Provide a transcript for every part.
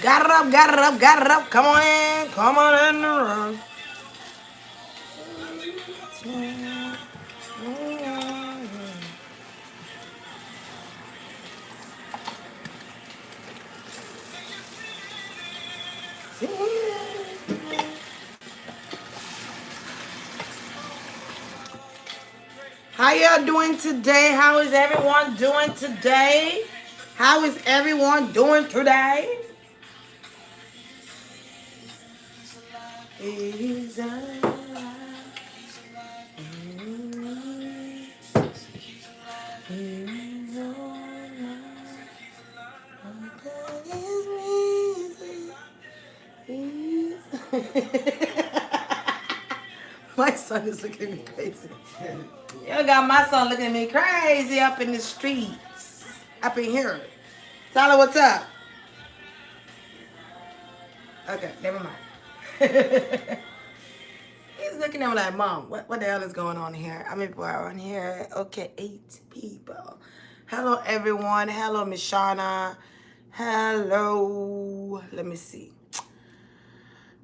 Got it up, got it up, got it up. Come on in, come on in the room. How y'all doing today? How is everyone doing today? How is everyone doing today? Is My son is looking at me crazy. You got my son looking at me crazy up in the streets. Up in here. Tyler, what's up? Okay, never mind. He's looking at me like, Mom, what the hell is going on here? How many people are on here? Okay, 8 people. Hello, everyone. Hello, Miss Shauna. Hello. Let me see.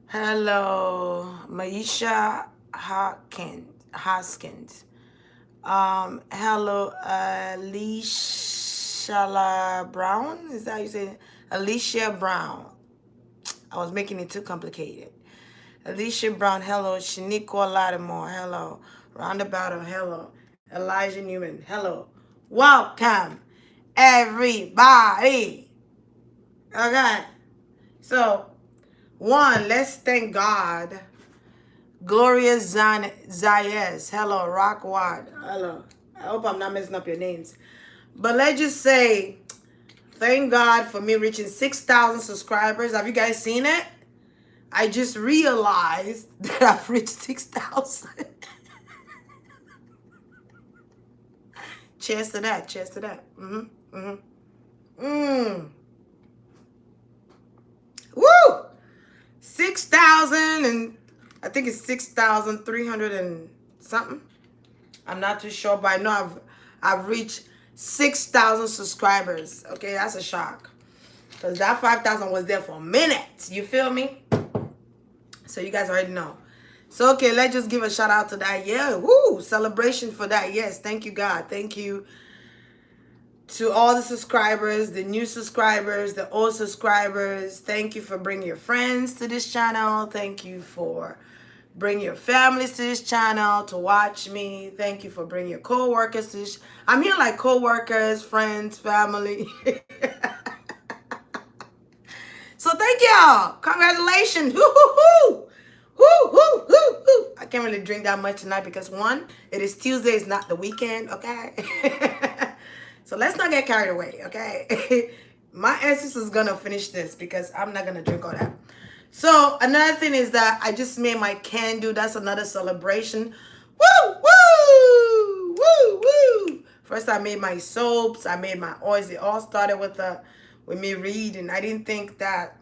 Hello, Maisha Hoskins. Hello, Alicia Brown. Is that how you say it? Alicia Brown. I was making it too complicated. Alicia Brown, hello. Shaniqua Lattimore, hello. Roundabout, hello. Elijah Newman, hello. Welcome, everybody. Okay. So, one, let's thank God. Gloria Zayez, hello. Rockwad, hello. I hope I'm not messing up your names. But let's just say, thank God for me reaching 6,000 subscribers. Have you guys seen it? I just realized that I've reached 6,000. Cheers to that. Cheers to that. Woo! 6,000 and I think it's 6,300 and something. I'm not too sure, but I know I've reached 6,000 subscribers. Okay, that's a shock. Because that 5,000 was there for a minute. You feel me? So you guys already know. So, okay, let's just give a shout out to that. Yeah, woo, celebration for that. Yes, thank you, God. Thank you to all the subscribers, the new subscribers, the old subscribers. Thank you for bringing your friends to this channel. Thank you for bringing your families to this channel to watch me. Thank you for bringing your co-workers to this. I'm here like co-workers, friends, family. So thank y'all. Congratulations. Woo-hoo-hoo. Woo-hoo-hoo-hoo. I can't really drink that much tonight because one, it is Tuesday, it's not the weekend, okay? So let's not get carried away, okay? My ancestors gonna finish this because I'm not gonna drink all that. So another thing is that I just made my candle. That's another celebration. Woo, woo, woo, woo. First I made my soaps, I made my oils. It all started with me reading. I didn't think that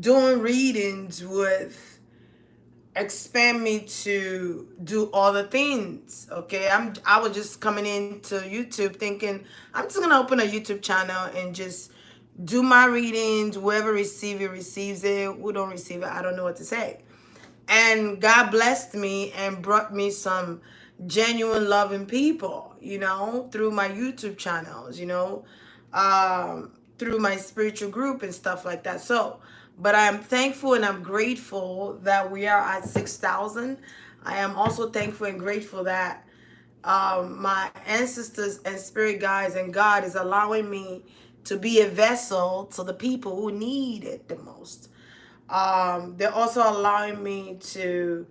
doing readings would expand me to do all the things. Okay, I was just coming into YouTube thinking I'm just gonna open a YouTube channel and just do my readings. Whoever receives it receives it. Who don't receive it, I don't know what to say. And God blessed me and brought me some genuine loving people, through my YouTube channels, through my spiritual group and stuff like that. So, but I am thankful and I'm grateful that we are at 6,000. I am also thankful and grateful that my ancestors and spirit guides and God is allowing me to be a vessel to the people who need it the most. They're also allowing me to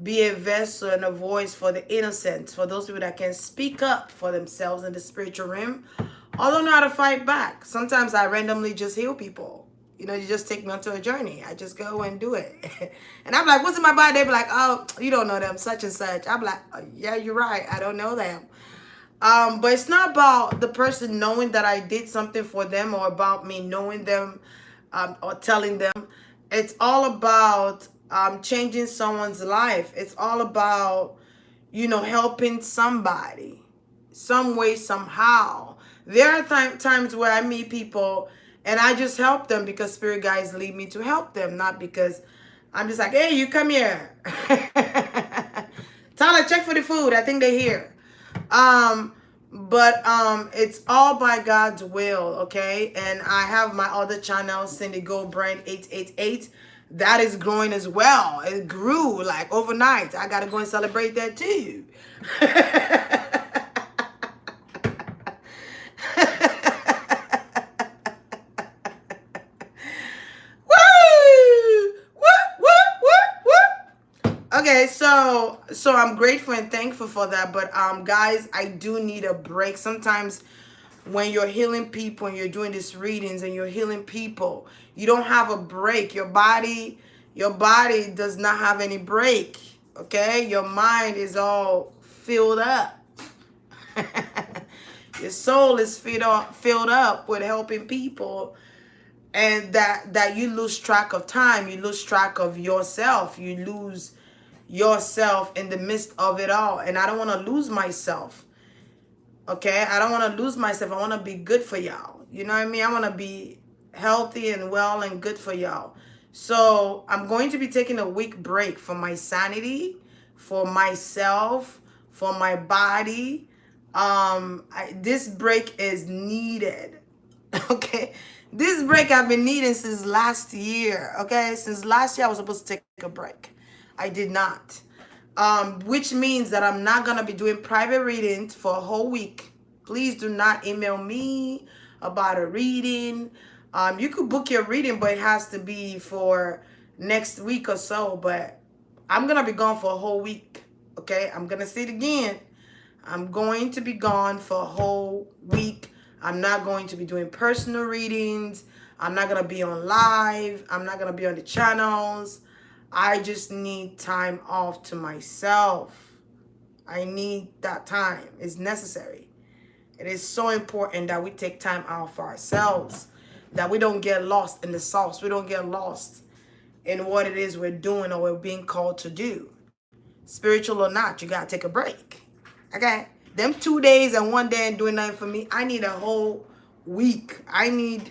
be a vessel and a voice for the innocent, for those people that can speak up for themselves in the spiritual realm, or don't know how to fight back. Sometimes I randomly just heal people. You just take me onto a journey. I just go and do it. And I'm like, what's in my body? They be like, oh, you don't know them, such and such. I'm like, oh, yeah, you're right. I don't know them. But it's not about the person knowing that I did something for them or about me knowing them or telling them. It's all about changing someone's life. It's all about, helping somebody some way, somehow. There are times where I meet people And I just help them because spirit guides lead me to help them, not because I'm just like, hey, you come here. Tyler, check for the food. I think they're here. Um, but it's all by God's will, okay? And I have my other channel, Cindy Gold Brand 888. That is growing as well. It grew like overnight. I gotta go and celebrate that too. Woo! Woo! Woo! Woo! Woo! Okay, so I'm grateful and thankful for that. But guys, I do need a break. Sometimes when you're healing people and you're doing these readings and you're healing people, you don't have a break. Your body does not have any break. Okay? Your mind is all filled up. Your soul is filled up with helping people, and that you lose track of time, you lose track of yourself, you lose yourself in the midst of it all. And I don't want to lose myself. Okay, I don't want to lose myself. I want to be good for y'all. You know what I mean? I want to be healthy and well and good for y'all. So I'm going to be taking a week break for my sanity, for myself, for my body. This break is needed. Okay, this break I've been needing since last year. Okay, since last year I was supposed to take a break. I did not. Which means that I'm not gonna be doing private readings for a whole week. Please do not email me about a reading. You could book your reading, but it has to be for next week or so. But I'm gonna be gone for a whole week. Okay, I'm gonna say it again. I'm going to be gone for a whole week. I'm not going to be doing personal readings. I'm not going to be on live. I'm not going to be on the channels. I just need time off to myself. I need that time. It's necessary. It is so important that we take time out for ourselves, that we don't get lost in the sauce. We don't get lost in what it is we're doing or we're being called to do. Spiritual or not, you got to take a break. Okay? Them 2 days and 1 day ain't doing nothing for me. I need a whole week. I need...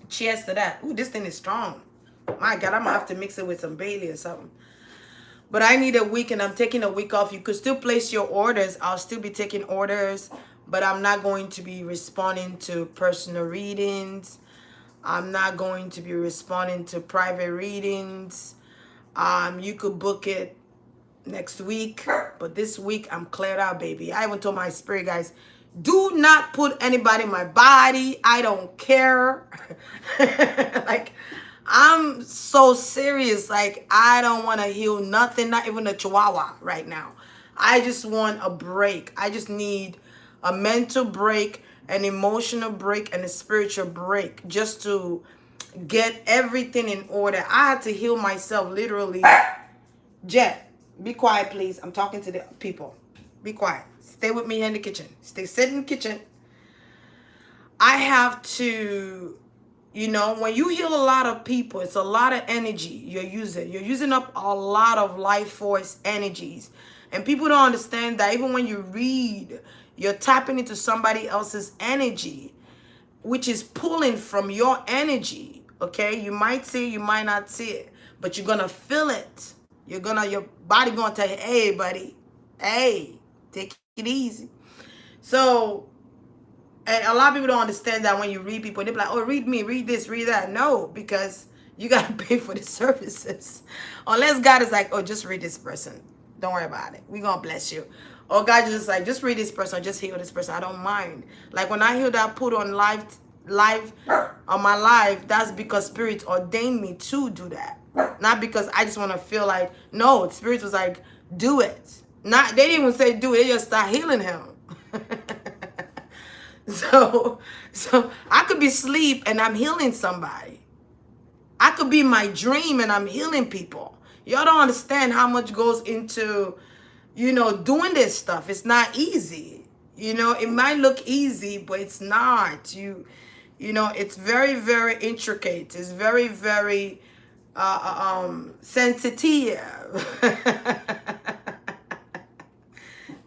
Cheers to that. Ooh, this thing is strong. My God, I'm going to have to mix it with some Bailey or something. But I need a week, and I'm taking a week off. You could still place your orders. I'll still be taking orders, but I'm not going to be responding to personal readings. I'm not going to be responding to private readings. You could book it next week, but this week I'm cleared out, baby. I even told my spirit guys, do not put anybody in my body. I don't care. Like, I'm so serious. Like, I don't want to heal nothing, not even a chihuahua right now. I just want a break. I just need a mental break, an emotional break, and a spiritual break, just to get everything in order. I had to heal myself, literally. Jet, be quiet, please. I'm talking to the people. Be quiet. Stay with me here in the kitchen. Sit in the kitchen. I have to, when you heal a lot of people, it's a lot of energy you're using. You're using up a lot of life force energies. And people don't understand that even when you read, you're tapping into somebody else's energy, which is pulling from your energy. Okay? You might see it, you might not see it, but you're going to feel it. Your body gonna tell you, hey, buddy, hey, take it easy. So, and a lot of people don't understand that when you read people, they're like, oh, read me, read this, read that. No, because you gotta pay for the services. Unless God is like, oh, just read this person. Don't worry about it. We're gonna bless you. Or God is just like, just read this person, or just heal this person. I don't mind. Like when I hear that put on live on my live, that's because Spirit ordained me to do that. Not because I just want to feel like, no, Spirit was like, do it. They didn't even say do it, they just start healing him. So I could be asleep and I'm healing somebody. I could be in my dream and I'm healing people. Y'all don't understand how much goes into, doing this stuff. It's not easy. It might look easy, but it's not. It's very, very intricate. It's very, very sensitive.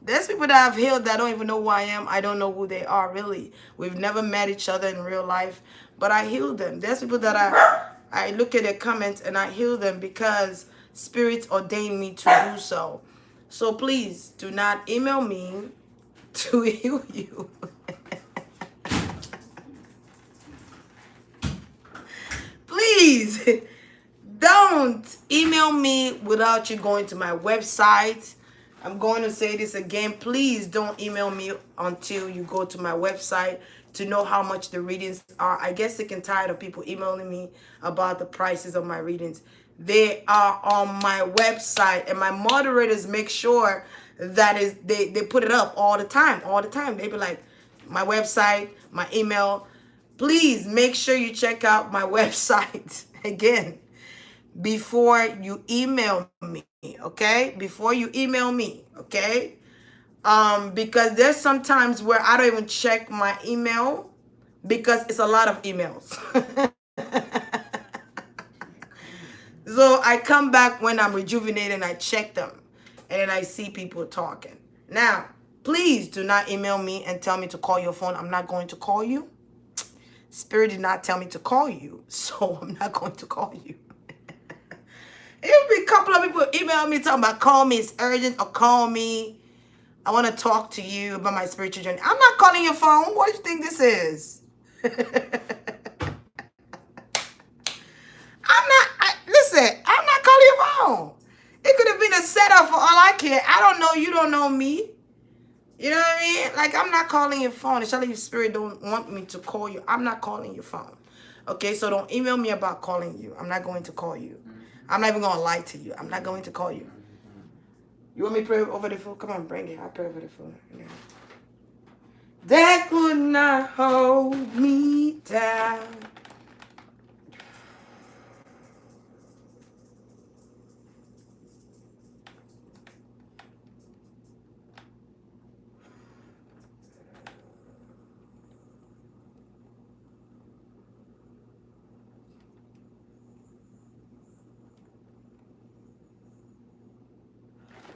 There's people that I've healed that don't even know who I am. I don't know who they are really. We've never met each other in real life, but I healed them. There's people that I look at their comments and I heal them because Spirit ordained me to do so. So please do not email me to heal you. Please don't email me without you going to my website. I'm going to say this again. Please don't email me until you go to my website to know how much the readings are. I get sick and tired of people emailing me about the prices of my readings. They are on my website, and my moderators make sure that is they put it up all the time. All the time. They be like, my website, my email. Please make sure you check out my website again before you email me, okay? Before you email me, okay? Because there's some times where I don't even check my email because it's a lot of emails. So I come back when I'm rejuvenated and I check them and then I see people talking. Now, please do not email me and tell me to call your phone. I'm not going to call you. Spirit did not tell me to call you, so I'm not going to call you. It'll be a couple of people email me talking about call me, it's urgent, or call me. I want to talk to you about my spiritual journey. I'm not calling your phone. What do you think this is? Listen, I'm not calling your phone. It could have been a setup for all I care. I don't know. You don't know me. You know what I mean? Like, I'm not calling your phone. Especially if Spirit don't want me to call you. I'm not calling your phone. Okay, so don't email me about calling you. I'm not going to call you. I'm not even going to lie to you. I'm not going to call you. You want me to pray over the phone? Come on, bring it. I'll pray over the phone. Yeah. That could not hold me down.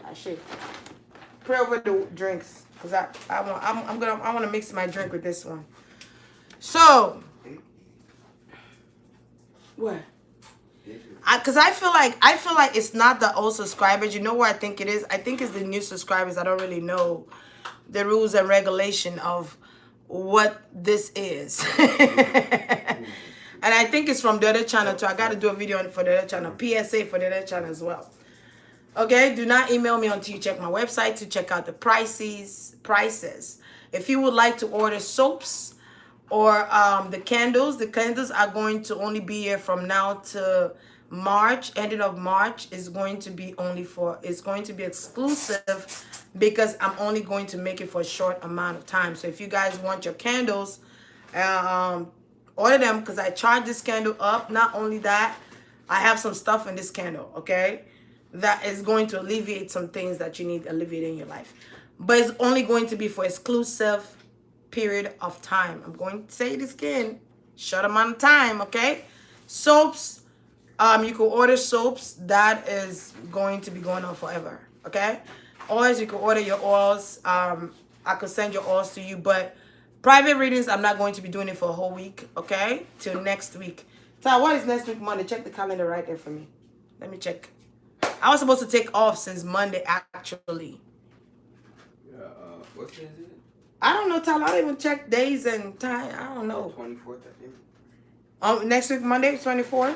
I should pray over the drinks because I want to mix my drink with this one. So what? Because I feel like it's not the old subscribers. You know what I think it is? I think it's the new subscribers. I don't really know the rules and regulation of what this is. And I think it's from the other channel too. I got to do a video for the other channel. PSA for the other channel as well. Okay, do not email me until you check my website to check out the prices. If you would like to order soaps or the candles are going to only be here from now to March. Ending of March is going to be it's going to be exclusive because I'm only going to make it for a short amount of time. So if you guys want your candles, order them because I charge this candle up. Not only that, I have some stuff in this candle, okay? That is going to alleviate some things that you need alleviated in your life. But it's only going to be for exclusive period of time. I'm going to say this again. Short amount of time, okay? Soaps, you can order soaps. That is going to be going on forever, okay? Oils, you can order your oils. I could send your oils to you. But private readings, I'm not going to be doing it for a whole week, okay? Till next week. Ty, what is next week Monday? Check the calendar right there for me. Let me check. I was supposed to take off since Monday, actually. Yeah, what day is it? I don't know, Tyler. I don't even check days and time. I don't know. 24th, I think. Next week, Monday, 24th?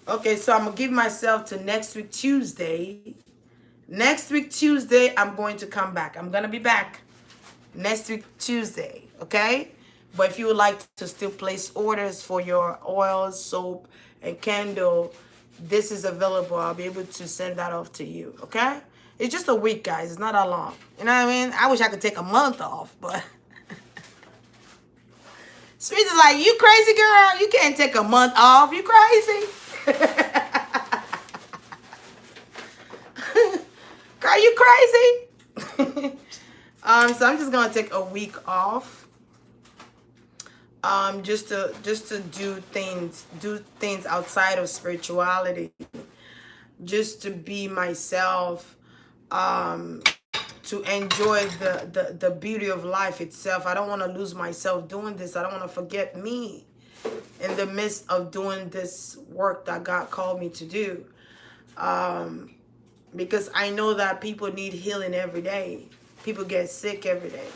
Okay, so I'm going to give myself to next week, Tuesday. Next week, Tuesday, I'm going to come back. I'm going to be back next week, Tuesday, okay? But if you would like to still place orders for your oils, soap, and candle, this is available. I'll be able to send that off to you, okay? It's just a week, guys. It's not that long. You know what I mean? I wish I could take a month off, but... Sweet is like, you crazy, girl? You can't take a month off. You crazy? Girl, you crazy? So I'm just going to take a week off. Just to do things outside of spirituality, just to be myself, um, to enjoy the beauty of life itself. I don't want to lose myself doing this. I don't want to forget me in the midst of doing this work that God called me to do. Um, because I know that people need healing every day. People get sick every day.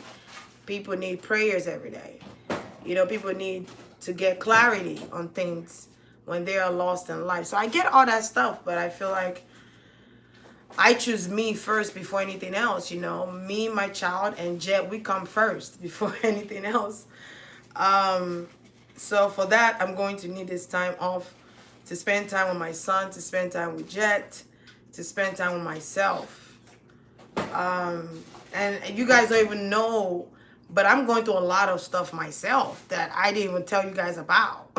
People need prayers every day. You know, people need to get clarity on things when they are lost in life. So I get all that stuff, but I feel like I choose me first before anything else. You know, me, my child, and Jet, we come first before anything else. Um, so for that, I'm going to need this time off to spend time with my son, to spend time with Jet, to spend time with myself. And you guys don't even know, but I'm going through a lot of stuff myself that I didn't even tell you guys about.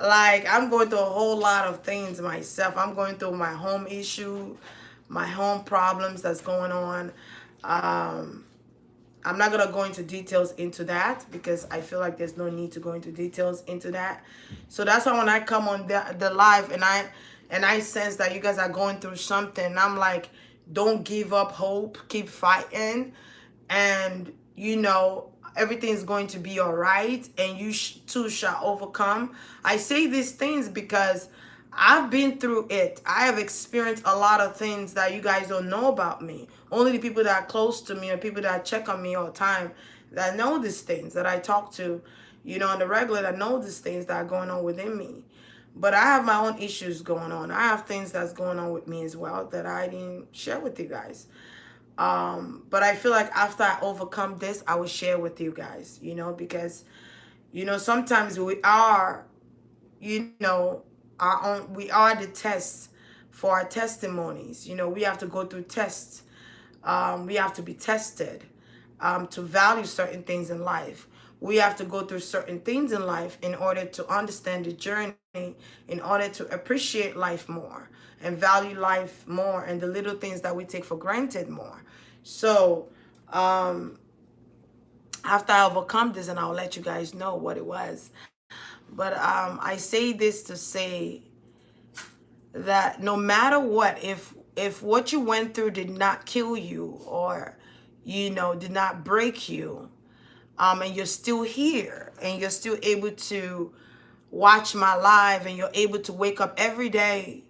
Like, I'm going through a whole lot of things myself. I'm going through my home issue, my home problems that's going on. Um, I'm not gonna go into details into that because I feel like there's no need to go into details into that. So that's why when I come on the live and I sense that you guys are going through something, I'm like, don't give up hope, keep fighting, and you know everything's going to be all right, and you too shall overcome. I say these things because I've been through it. I have experienced a lot of things that you guys don't know about me. Only the people that are close to me or people that check on me all the time that know these things that I talk to, you know, on the regular, that know these things that are going on within me. But I have my own issues going on. I have things that's going on with me as well that I didn't share with you guys. But I feel like after I overcome this, I will share with you guys, you know, because, you know, sometimes we are, you know, our own, we are the tests for our testimonies. You know, we have to go through tests. We have to be tested to value certain things in life. We have to go through certain things in life in order to understand the journey, in order to appreciate life more and value life more and the little things that we take for granted more. So, after I overcome this, and I'll let you guys know what it was. But I say this to say that no matter what, if what you went through did not kill you or you know did not break you, and you're still here and you're still able to watch my live and you're able to wake up every day,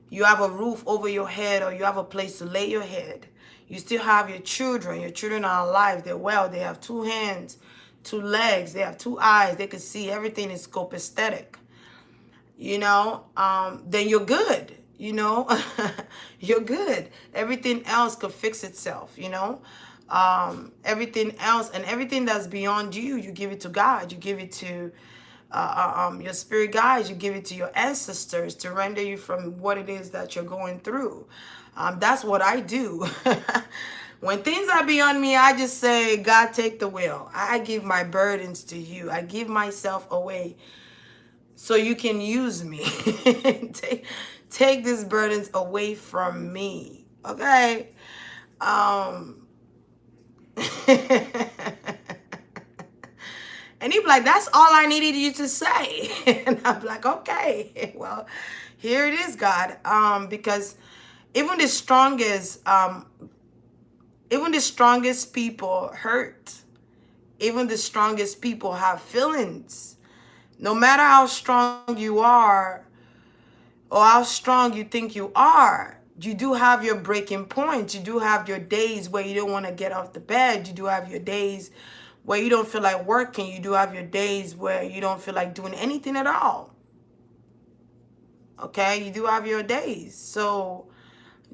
you have a roof over your head or you have a place to lay your head, you still have your children are alive, they're well, they have two hands, two legs, they have two eyes, they can see, everything is copacetic, you know, then you're good, you know. You're good. Everything else could fix itself, you know. Everything else and everything that's beyond you, you give it to God, you give it to your spirit guides, you give it to your ancestors to render you from what it is that you're going through. That's what I do. When things are beyond me, I just say, God, take the wheel. I give my burdens to you. I give myself away so you can use me. Take these burdens away from me. Okay? Um and he'd be like, that's all I needed you to say. And I'm like, okay, well, here it is, God. Because even the strongest, even the strongest people hurt. Even the strongest people have feelings. No matter how strong you are or how strong you think you are, you do have your breaking points. You do have your days where you don't want to get off the bed. You do have your days where you don't feel like working. You do have your days where you don't feel like doing anything at all. Okay? You do have your days. So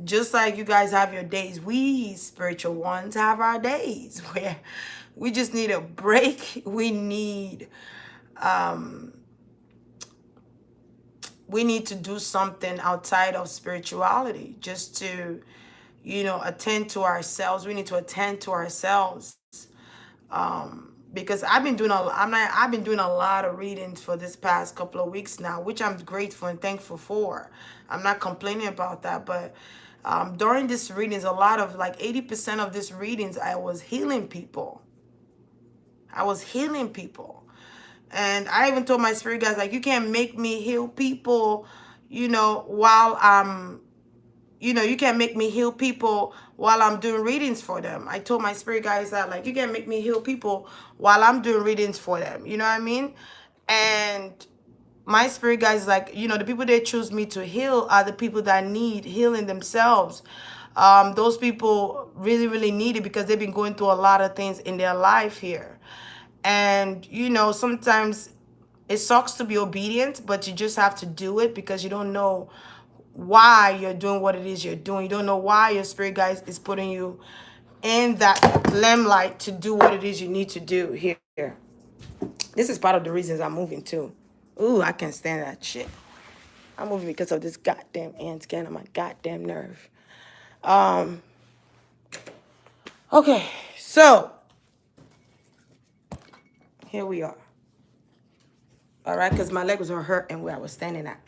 just like you guys have your days, we spiritual ones have our days where we just need a break. We need to do something outside of spirituality just to, you know, attend to ourselves. We need to attend to ourselves. Because I've been doing a lot of readings for this past couple of weeks now, which I'm grateful and thankful for. I'm not complaining about that, but during these readings, a lot of like 80% of these readings, I was healing people. I was healing people. And I even told my spirit guys, like, you can't make me heal people, you know, while I'm, you can't make me heal people while I'm doing readings for them. I told my spirit guys that, like, you can't make me heal people while I'm doing readings for them. You know what I mean? And my spirit guys, like, the people they choose me to heal are the people that need healing themselves. Those people really, really need it because they've been going through a lot of things in their life here. And, sometimes it sucks to be obedient, but you just have to do it because you don't know why you're doing what it is you're doing. You don't know why your spirit guide is putting you in that limelight to do what it is you need to do here. This is part of the reasons I'm moving too. Ooh, I can't stand that shit. I'm moving because of this goddamn ant getting on my goddamn nerve. Um, okay, so here we are. All right, because my legs were hurt and where I was standing at.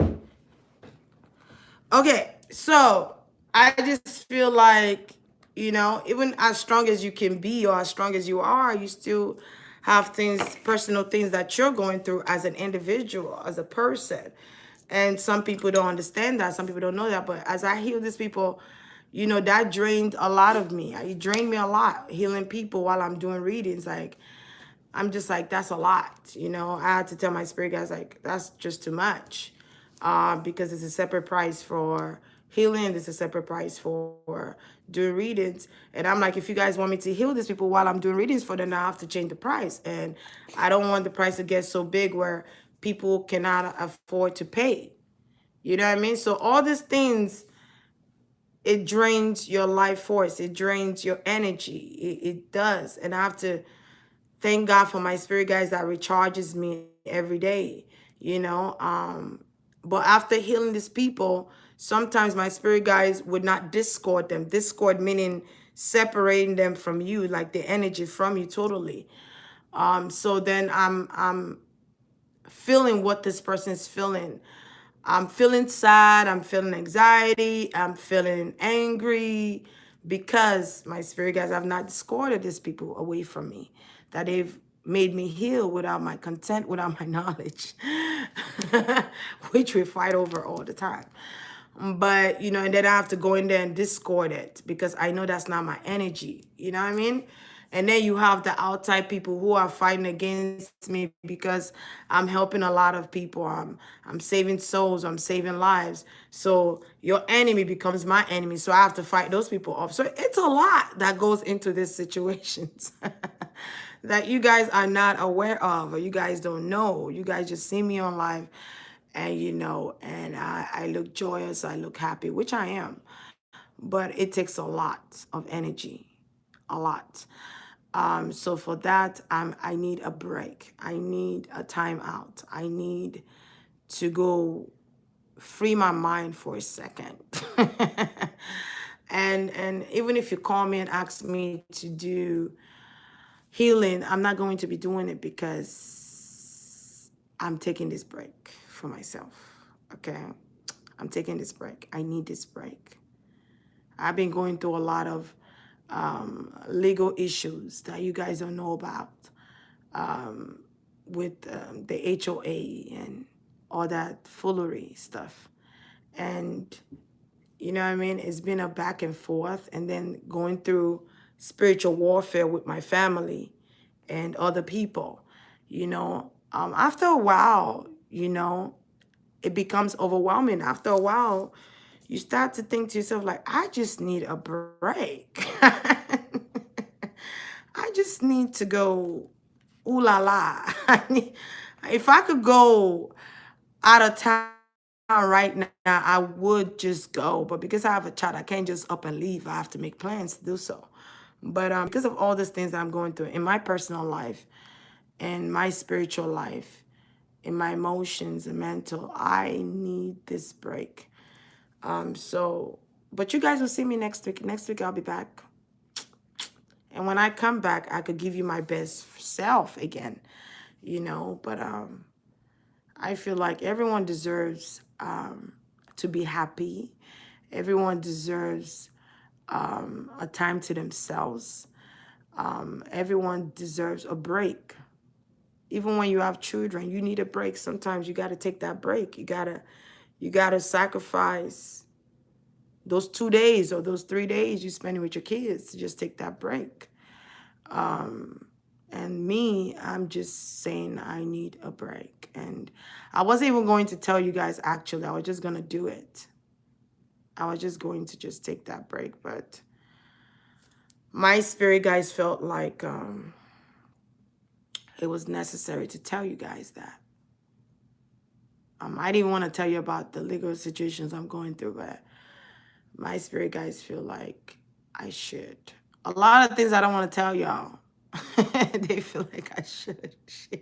Okay, so I just feel like, even as strong as you can be or as strong as you are, you still have things, personal things that you're going through as an individual, as a person. And some people don't understand that. Some people don't know that. But as I heal these people, that drained a lot of me. It drained me a lot, healing people while I'm doing readings. Like, I'm just like, that's a lot. I had to tell my spirit guys, like, that's just too much. Because it's a separate price for healing. There's a separate price for doing readings. And I'm like, if you guys want me to heal these people while I'm doing readings for them, I have to change the price. And I don't want the price to get so big where people cannot afford to pay. You know what I mean? So all these things, it drains your life force. It drains your energy. It does. And I have to thank God for my spirit guides that recharges me every day, But after healing these people, sometimes my spirit guides would not discord them. Discord meaning separating them from you, like the energy from you totally. So then I'm feeling what this person is feeling. I'm feeling sad, I'm feeling anxiety, I'm feeling angry because my spirit guides have not discarded these people away from me, that they've made me heal without my consent, without my knowledge, which we fight over all the time. But, and then I have to go in there and discord it because I know that's not my energy. You know what I mean? And then you have the outside people who are fighting against me because I'm helping a lot of people. I'm saving souls. I'm saving lives. So your enemy becomes my enemy. So I have to fight those people off. So it's a lot that goes into these situations that you guys are not aware of or you guys don't know. You guys just see me on live and and I look joyous, I look happy, which I am. But it takes a lot of energy, a lot. So for that, I need a break. I need a time out. I need to go free my mind for a second. And even if you call me and ask me to do healing, I'm not going to be doing it because I'm taking this break for myself. Okay? I'm taking this break. I need this break. I've been going through a lot of legal issues that you guys don't know about with the HOA and all that foolery stuff. And, you know what I mean? It's been a back and forth and then going through spiritual warfare with my family and other people, after a while, it becomes overwhelming. After a while, you start to think to yourself, like, I just need a break. I just need to go, ooh la la. If I could go out of town right now, I would just go. But because I have a child, I can't just up and leave. I have to make plans to do so. But because of all these things that I'm going through in my personal life, in my spiritual life, in my emotions and mental, I need this break. So, but you guys will see me next week. Next week I'll be back. And when I come back, I could give you my best self again, But I feel like everyone deserves to be happy. Everyone deserves a time to themselves. Everyone deserves a break. Even when you have children, you need a break. Sometimes you got to take that break. You gotta sacrifice those 2 days or those 3 days you spend with your kids, just take that break. And me, I'm just saying I need a break. And I wasn't even going to tell you guys, actually. I was just going to do it. I was just going to just take that break. But my spirit guys felt like it was necessary to tell you guys that. I didn't want to tell you about the legal situations I'm going through, but my spirit guys feel like I should. A lot of things I don't want to tell y'all. They feel like I should share.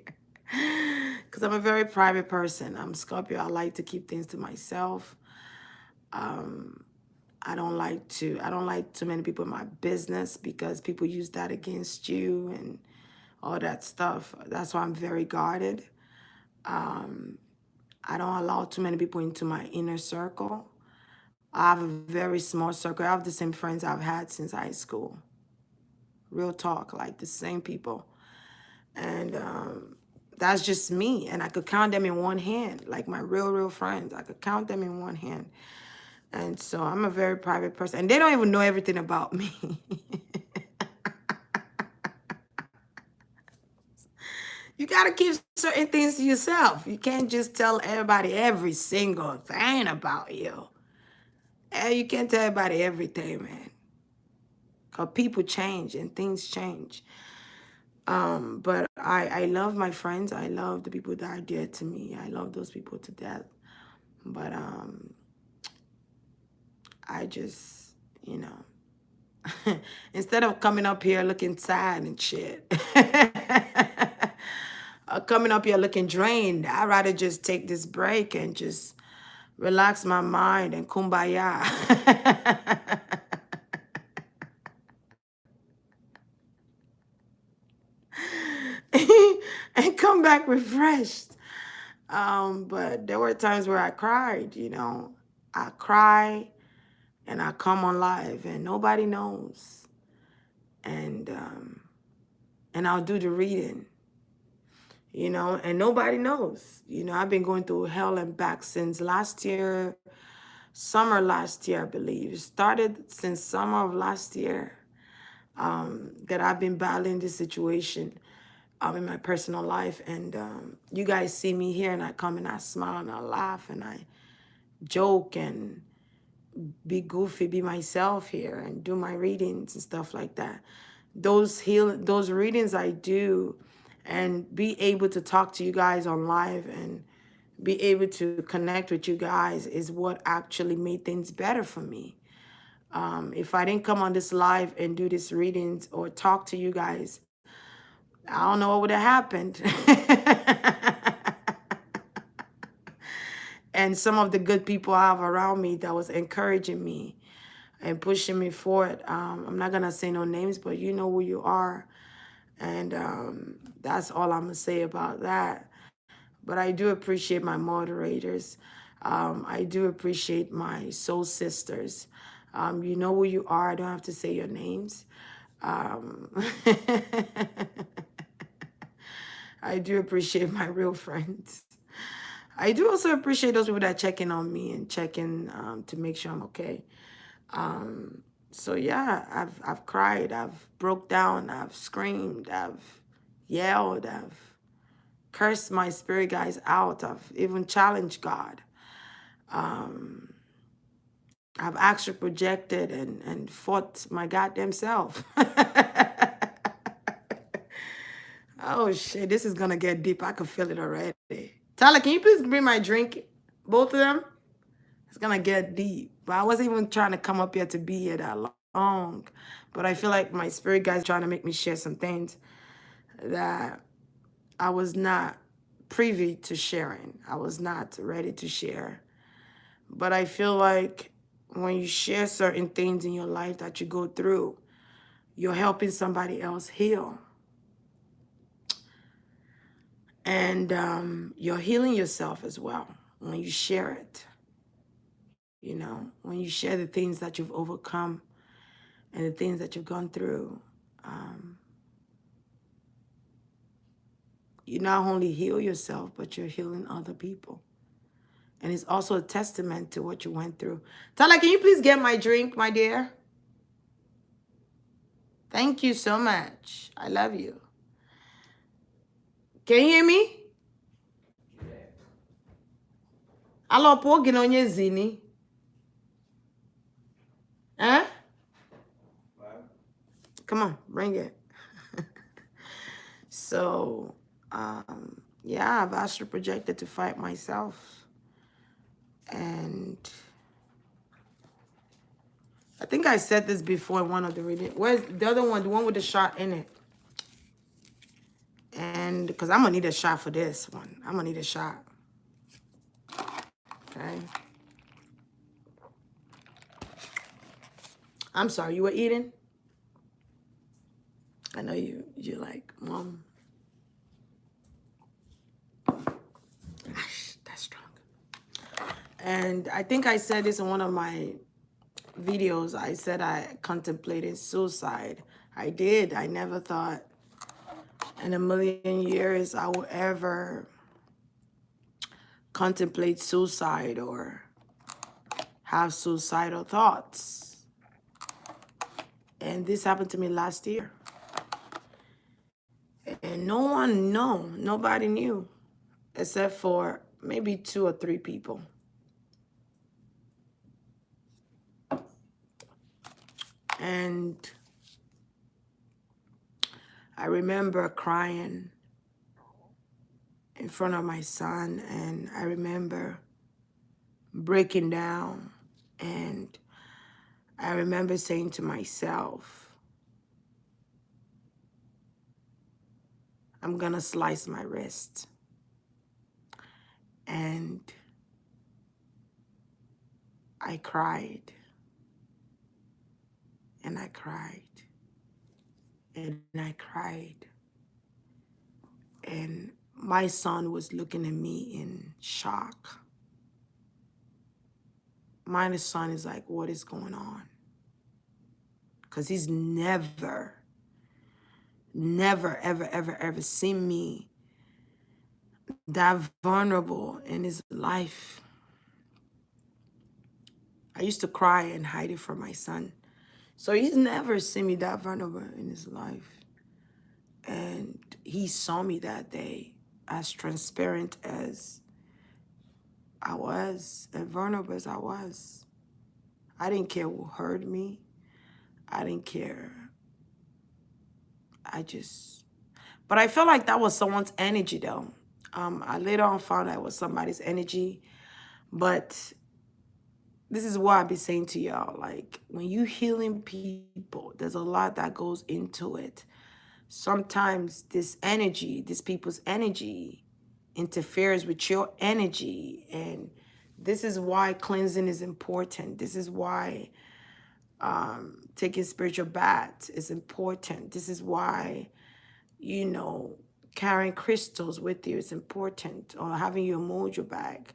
Because I'm a very private person. I'm Scorpio. I like to keep things to myself. I don't like too many people in my business because people use that against you and all that stuff. That's why I'm very guarded. I don't allow too many people into my inner circle. I have a very small circle. I have the same friends I've had since high school. Real talk, like the same people. And that's just me. And I could count them in one hand, like my real friends. I could count them in one hand. And so I'm a very private person. And they don't even know everything about me. You got to keep certain things to yourself. You can't just tell everybody every single thing about you. And you can't tell everybody everything, man. Because people change and things change. But I love my friends. I love the people that are dear to me. I love those people to death. But I just, you know, instead of coming up here looking sad and shit, coming up here looking drained, I'd rather just take this break and just relax my mind and kumbaya. And come back refreshed. But there were times where I cried, you know. I cry and I come on live and nobody knows. And I'll do the reading, you know, and nobody knows. You know, I've been going through hell and back since last year, summer last year, I believe. It started since summer of last year that I've been battling this situation in my personal life. And you guys see me here and I come and I smile and I laugh and I joke and be goofy, be myself here and do my readings and stuff like that. Those readings I do and be able to talk to you guys on live and be able to connect with you guys is what actually made things better for me. If I didn't come on this live and do these readings or talk to you guys, I don't know what would have happened. And some of the good people I have around me that was encouraging me and pushing me forward. I'm not going to say no names, but you know who you are. And that's all I'm going to say about that. But I do appreciate my moderators. I do appreciate my soul sisters. You know who you are. I don't have to say your names. Um, I do appreciate my real friends. I do also appreciate those people that check in on me and check in to make sure I'm okay. So yeah, I've cried, I've broke down, I've screamed, I've yelled, I've cursed my spirit guys out, I've even challenged God. I've actually projected and fought my goddamn self. Oh shit, this is gonna get deep. I can feel it already. Tyler, can you please bring my drink? Both of them? It's gonna get deep. But I wasn't even trying to come up here to be here that long. But I feel like my spirit guys trying to make me share some things that I was not privy to sharing. I was not ready to share. But I feel like when you share certain things in your life that you go through, you're helping somebody else heal. And you're healing yourself as well when you share it. You know, when you share the things that you've overcome and the things that you've gone through, you not only heal yourself, but you're healing other people. And it's also a testament to what you went through. Tala, can you please get my drink, my dear? Thank you so much. I love you. Can you hear me? Alo po ginonye zini. Huh? Come on, bring it. So, yeah, I've astral projected to fight myself. And I think I said this before in one of the readings. Where's the other one? The one with the shot in it. And because I'm going to need a shot for this one. I'm going to need a shot. Okay. I'm sorry, you were eating? I know you're like, Mom. Gosh, that's strong. And I think I said this in one of my videos. I said I contemplated suicide. I did. I never thought in a million years I would ever contemplate suicide or have suicidal thoughts. And this happened to me last year. And nobody knew, except for maybe 2 or 3 people. And I remember crying in front of my son, and I remember breaking down, and I remember saying to myself, I'm gonna slice my wrist. And I cried, and I cried, and I cried. And my son was looking at me in shock. My son is like, what is going on? Because he's never, ever seen me that vulnerable in his life. I used to cry and hide it from my son. So he's never seen me that vulnerable in his life. And he saw me that day as transparent as I was, and vulnerable as I was. I didn't care who heard me. I didn't care. But I felt like that was someone's energy though. I later on found out it was somebody's energy. But this is what I be saying to y'all. Like, when you healing people, there's a lot that goes into it. Sometimes this energy, these people's energy, interferes with your energy. And this is why cleansing is important. This is why taking spiritual baths is important. This is why, carrying crystals with you is important, or having your mojo bag.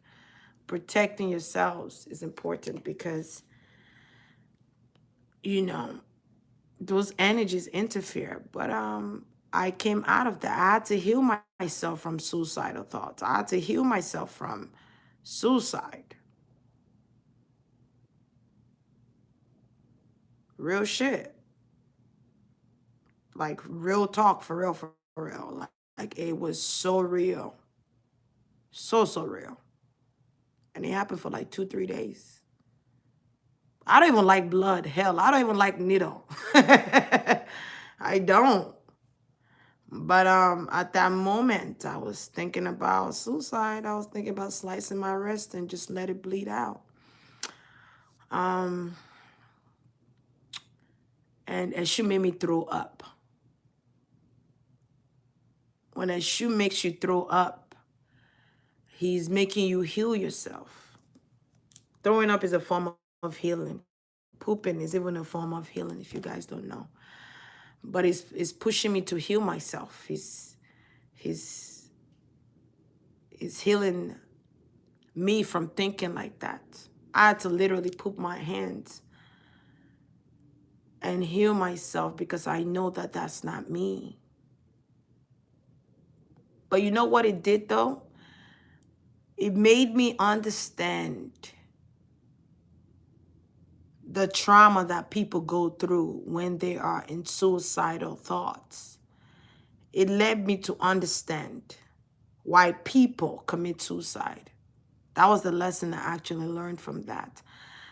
Protecting yourselves is important because, those energies interfere. But I came out of that. I had to heal myself from suicidal thoughts. I had to heal myself from suicide. Real shit. Like real talk, for real, for real. Like it was so real. So real. And it happened for like 2, 3 days. I don't even like blood. Hell, I don't even like needle. I don't. But at that moment, I was thinking about suicide. I was thinking about slicing my wrist and just let it bleed out. And Eshu made me throw up. When Eshu makes you throw up, he's making you heal yourself. Throwing up is a form of healing. Pooping is even a form of healing, if you guys don't know. But it's pushing me to heal myself. He's healing me from thinking like that. I had to literally put my hands and heal myself because I know that that's not me. But you know what it did though? It made me understand the trauma that people go through when they are in suicidal thoughts. It led me to understand why people commit suicide. That was the lesson I actually learned from that.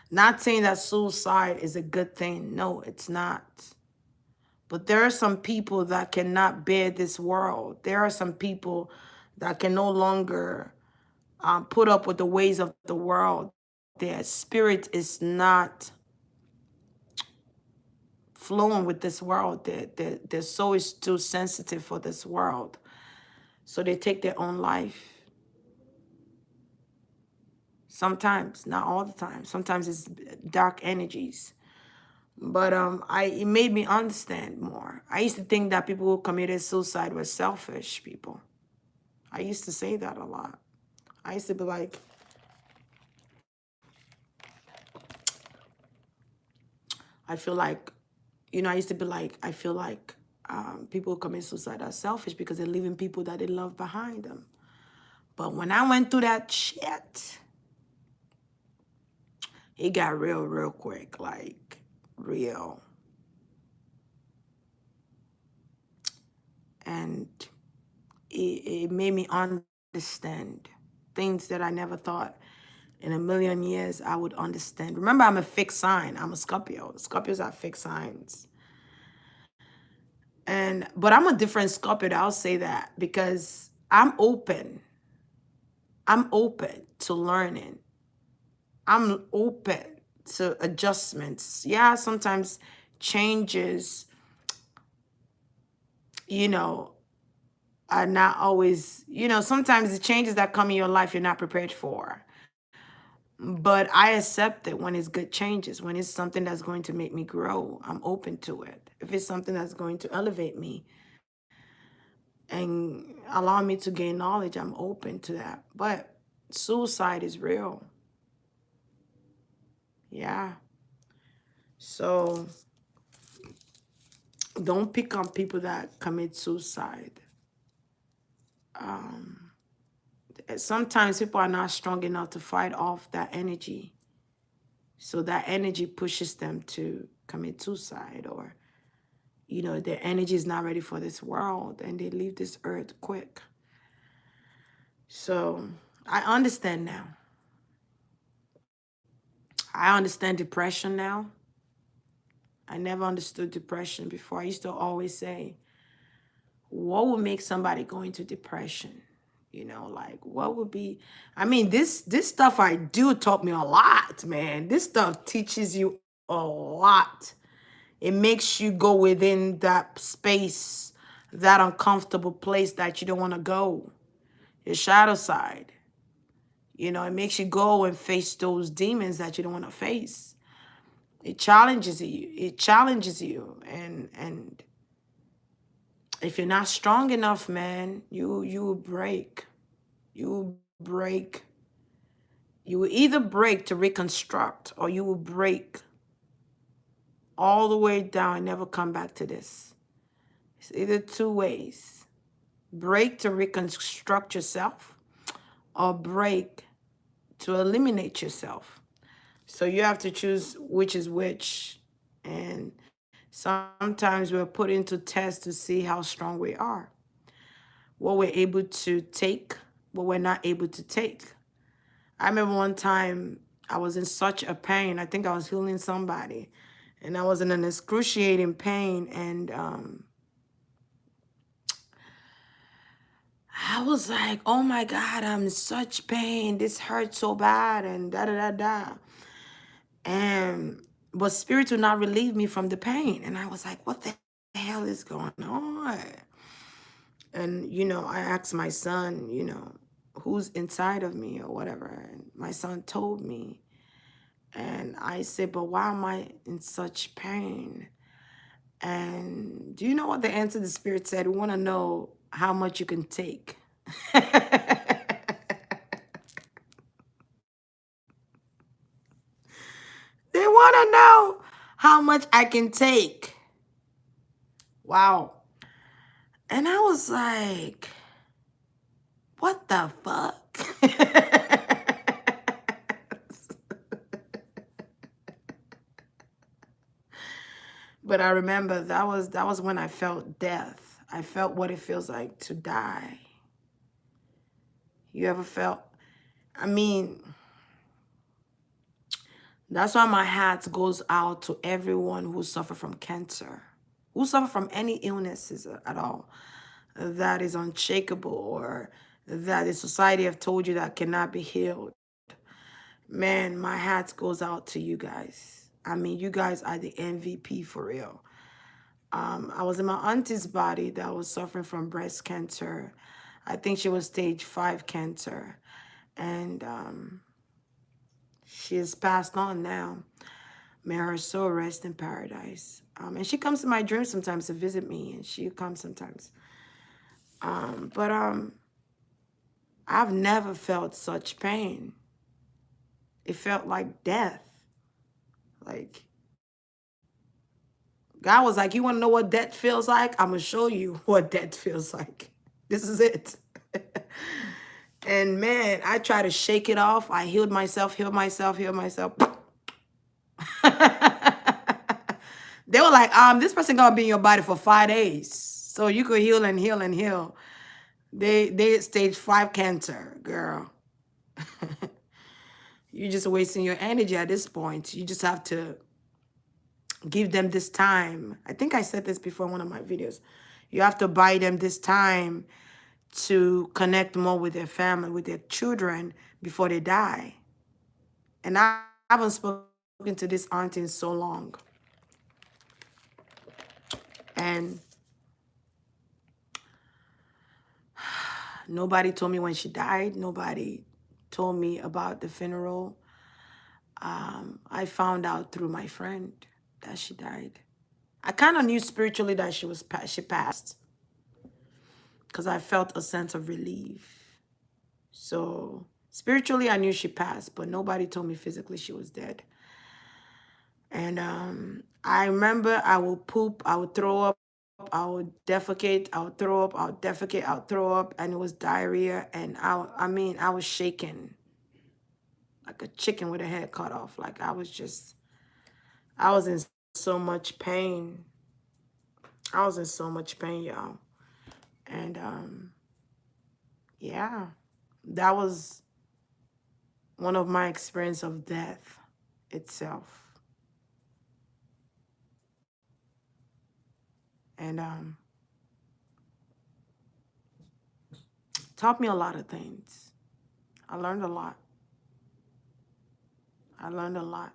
Not saying that suicide is a good thing. No, it's not. But there are some people that cannot bear this world. There are some people that can no longer put up with the ways of the world. Their spirit is not flowing with this world. Their soul is too sensitive for this world. So they take their own life. Sometimes, not all the time. Sometimes it's dark energies. But it made me understand more. I used to think that people who committed suicide were selfish people. I used to say that a lot. I used to be like, I feel like, I used to be like, I feel like people who commit suicide are selfish because they're leaving people that they love behind them. But when I went through that shit, it got real, real quick, like real. And it made me understand things that I never thought in a million years I would understand. Remember, I'm a fixed sign. I'm a Scorpio. Scorpios are fixed signs. But I'm a different Scorpio, I'll say that, because I'm open. I'm open to learning. I'm open to adjustments. Yeah, sometimes changes, you know, are not always, sometimes the changes that come in your life you're not prepared for. But I accept it when it's good changes, when it's something that's going to make me grow. I'm open to it. If it's something that's going to elevate me and allow me to gain knowledge, I'm open to that. But suicide is real. Yeah. So don't pick on people that commit suicide. Sometimes people are not strong enough to fight off that energy. So that energy pushes them to commit suicide, or, their energy is not ready for this world and they leave this earth quick. So I understand now. I understand depression now. I never understood depression before. I used to always say, what would make somebody go into depression? Like what would be, I mean, this stuff I do taught me a lot, man. This stuff teaches you a lot. It makes you go within that space, that uncomfortable place that you don't want to go, your shadow side. It makes you go and face those demons that you don't want to face. It challenges you. It challenges you. And if you're not strong enough, man, you will break. You will break. You will either break to reconstruct, or you will break all the way down and never come back to this. It's either two ways. Break to reconstruct yourself, or break to eliminate yourself. So you have to choose which is which. And sometimes we're put into tests to see how strong we are, what we're able to take, what we're not able to take. I remember one time I was in such a pain. I think I was healing somebody, and I was in an excruciating pain. And I was like, oh my God, I'm in such pain. This hurts so bad, and da da da da. And but spirit would not relieve me from the pain. And I was like, what the hell is going on? And, I asked my son, who's inside of me or whatever. And my son told me. And I said, but why am I in such pain? And do you know what the answer the spirit said? We want to know how much you can take. They want to know how much I can take. Wow. And I was like, What the fuck? But I remember that was when I felt death. I felt what it feels like to die. You ever felt? I mean, that's why my hat goes out to everyone who suffer from cancer, who suffer from any illnesses at all, that is unshakable or that the society have told you that cannot be healed. Man, my hat goes out to you guys. I mean, you guys are the MVP for real. I was in my auntie's body that was suffering from breast cancer. I think she was stage 5 cancer. And she has passed on now. May her soul rest in paradise. And she comes to my dreams sometimes to visit me, and she comes sometimes. But I've never felt such pain. It felt like death. Like, God was like, you want to know what death feels like? I'm going to show you what death feels like. This is it. And man, I tried to shake it off. I healed myself, healed myself, healed myself. They were like, this person gonna be in your body for 5 days. So you could heal and heal and heal. They stage 5 cancer, girl. You're just wasting your energy at this point. You just have to give them this time. I think I said this before in one of my videos. You have to buy them this time to connect more with their family, with their children before they die. And I haven't spoken to this auntie in so long. And nobody told me when she died. Nobody told me about the funeral. I found out through my friend that she died. I kind of knew spiritually that she passed because I felt a sense of relief. So spiritually, I knew she passed, but nobody told me physically she was dead. And I remember I would poop, I would throw up, I would defecate, I would throw up, I would defecate, I would throw up, and it was diarrhea. And I was shaking like a chicken with a head cut off. Like I was in so much pain. I was in so much pain, y'all. And yeah, that was one of my experience of death itself. And taught me a lot of things. I learned a lot. I learned a lot.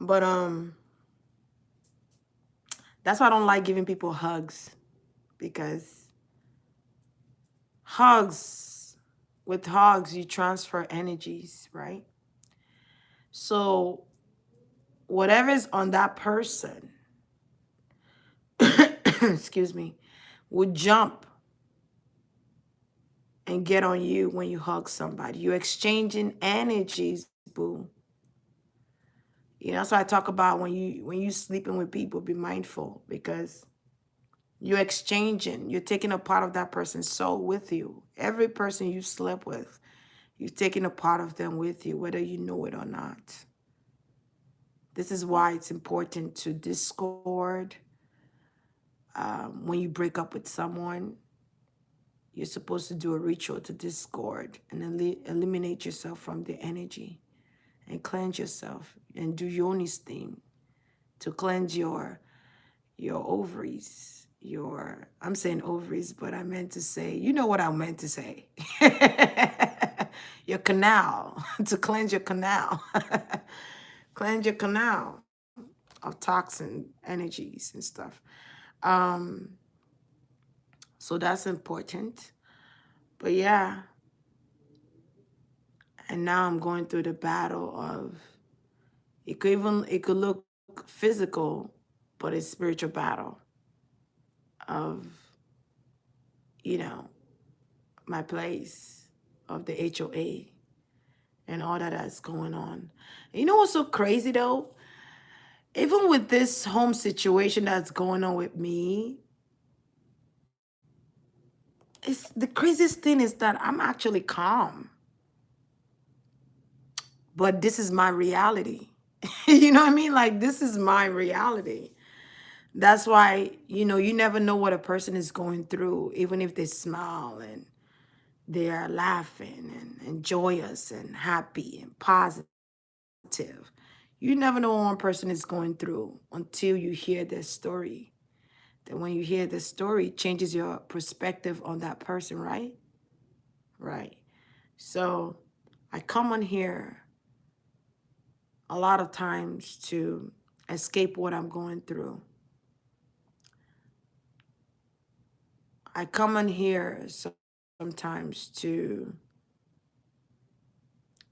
But that's why I don't like giving people hugs, because with hugs you transfer energies, right? So whatever's on that person, excuse me, would jump and get on you when you hug somebody. You're exchanging energies, boo. You know, that's why I talk about when you sleeping with people, be mindful, because you're taking a part of that person's soul with you. Every person you slept with, you're taking a part of them with you, whether you know it or not. This is why it's important to discord. When you break up with someone, you're supposed to do a ritual to discord and eliminate yourself from the energy and cleanse yourself and do yoni steam to cleanse your ovaries. I'm saying ovaries, but I meant to say, you know what I meant to say. Your canal, to cleanse your canal. Cleanse your canal of toxin energies and stuff. Um, so that's important. But yeah, and now I'm going through the battle of, it could look physical, but it's spiritual battle of, you know, my place of the HOA and all that's going on. You know what's so crazy though? Even with this home situation that's going on with me, it's the craziest thing is that I'm actually calm, but this is my reality. You know what I mean? Like, this is my reality. That's why, you never know what a person is going through, even if they smile and they are laughing and joyous and happy and positive. You never know what one person is going through until you hear their story. Then when you hear the story, it changes your perspective on that person, right? Right. So I come on here a lot of times to escape what I'm going through. I come on here sometimes to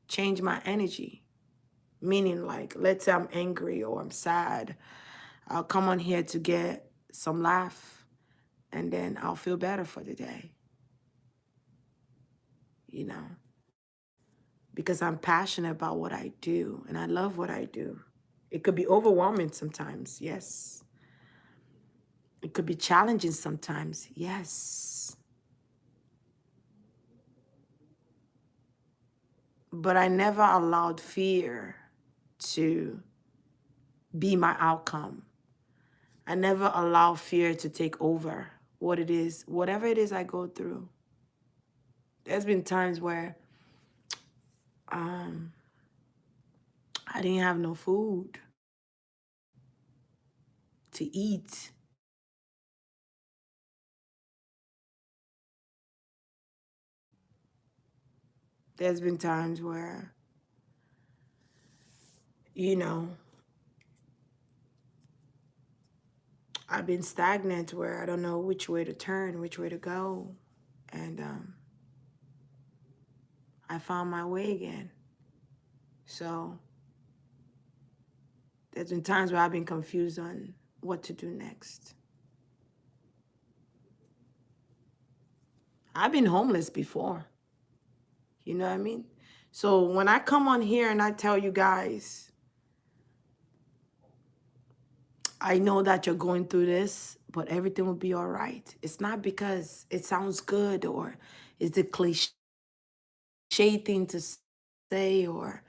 change my energy. Meaning, like, let's say I'm angry or I'm sad. I'll come on here to get some laugh and then I'll feel better for the day, you know, because I'm passionate about what I do and I love what I do. It could be overwhelming sometimes, yes. It could be challenging sometimes, yes. But I never allowed fear to be my outcome. I never allow fear to take over what it is, whatever it is I go through. There's been times where um, I didn't have no food to eat. There's been times where, you know, I've been stagnant where I don't know which way to turn, which way to go. And I found my way again. So there's been times where I've been confused on what to do next. I've been homeless before. You know what I mean? So when I come on here and I tell you guys, I know that you're going through this, but everything will be all right. It's not because it sounds good or it's the cliche thing to say, or